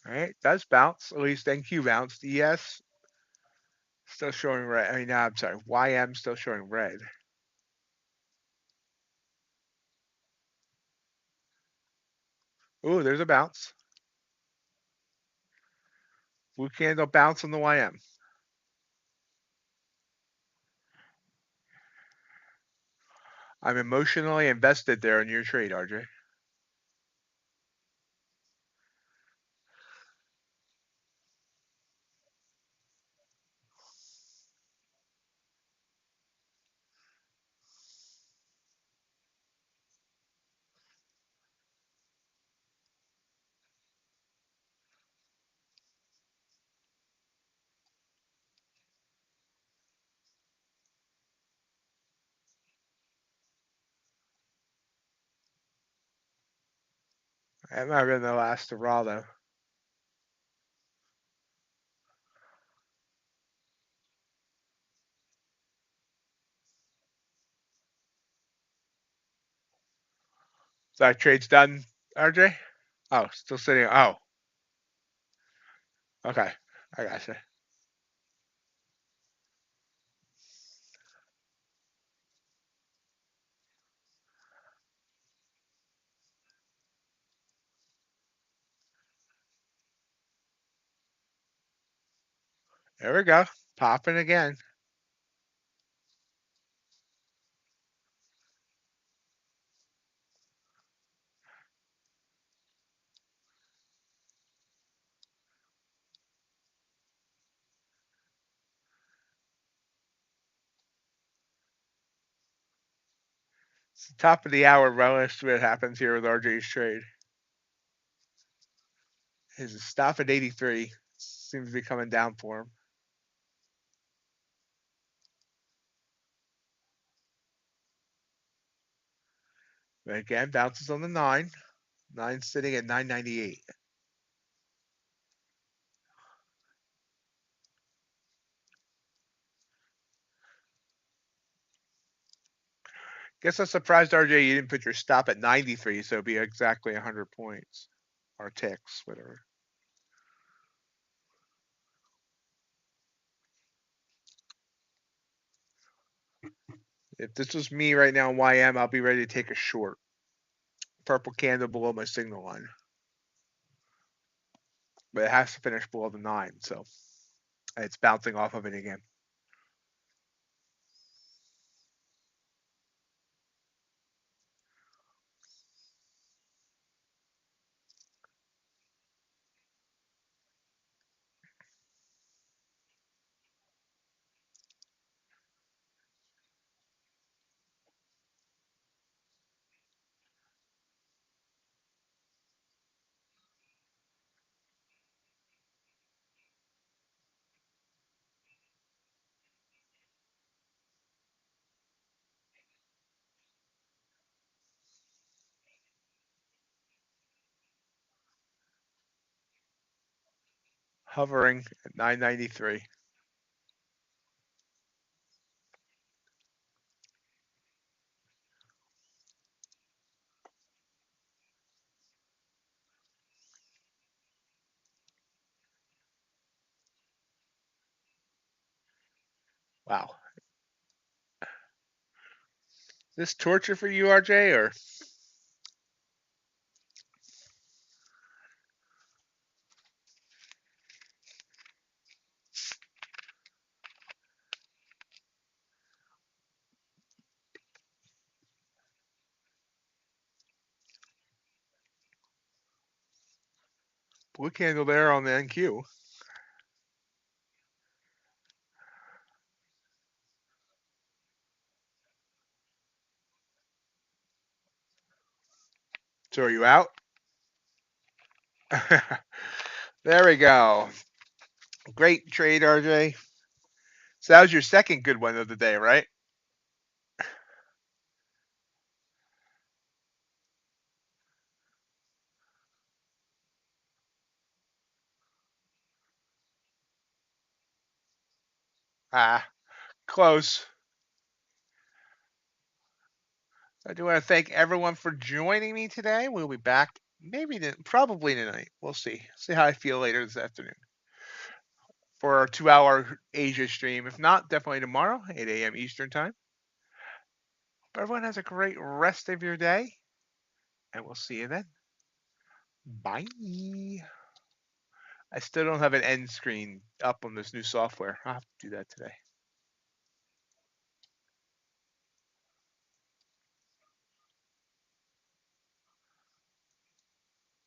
All right, does bounce. At least NQ bounced. ES still showing red. I mean, I'm sorry. YM still showing red. Ooh, there's a bounce. Blue candle bounce on the YM. I'm emotionally invested there in your trade, RJ. That might have been the last hurrah, though. So that trade's done, RJ? Oh, still sitting. Oh, okay. I gotcha. There we go. Popping again. It's the top of the hour relative to what happens here with RJ's trade. His stop at 83 seems to be coming down for him. But again, bounces on the 9. 9 sitting at 998. Guess I'm surprised, RJ, you didn't put your stop at 93, so it'd be exactly 100 points. Or ticks, whatever. If this was me right now in YM, I'll be ready to take a short. Purple candle below my signal line. But it has to finish below the 9, so it's bouncing off of it again. Hovering at 993. Wow. This torture for you, RJ, or? Blue candle there on the NQ. So are you out? There we go. Great trade, RJ. So that was your second good one of the day, right? Ah, close. I do want to thank everyone for joining me today. We'll be back probably tonight. We'll see. See how I feel later this afternoon for our 2-hour Asia stream. If not, definitely tomorrow, 8 a.m. Eastern time. But everyone has a great rest of your day, and we'll see you then. Bye. I still don't have an end screen up on this new software. I'll have to do that today.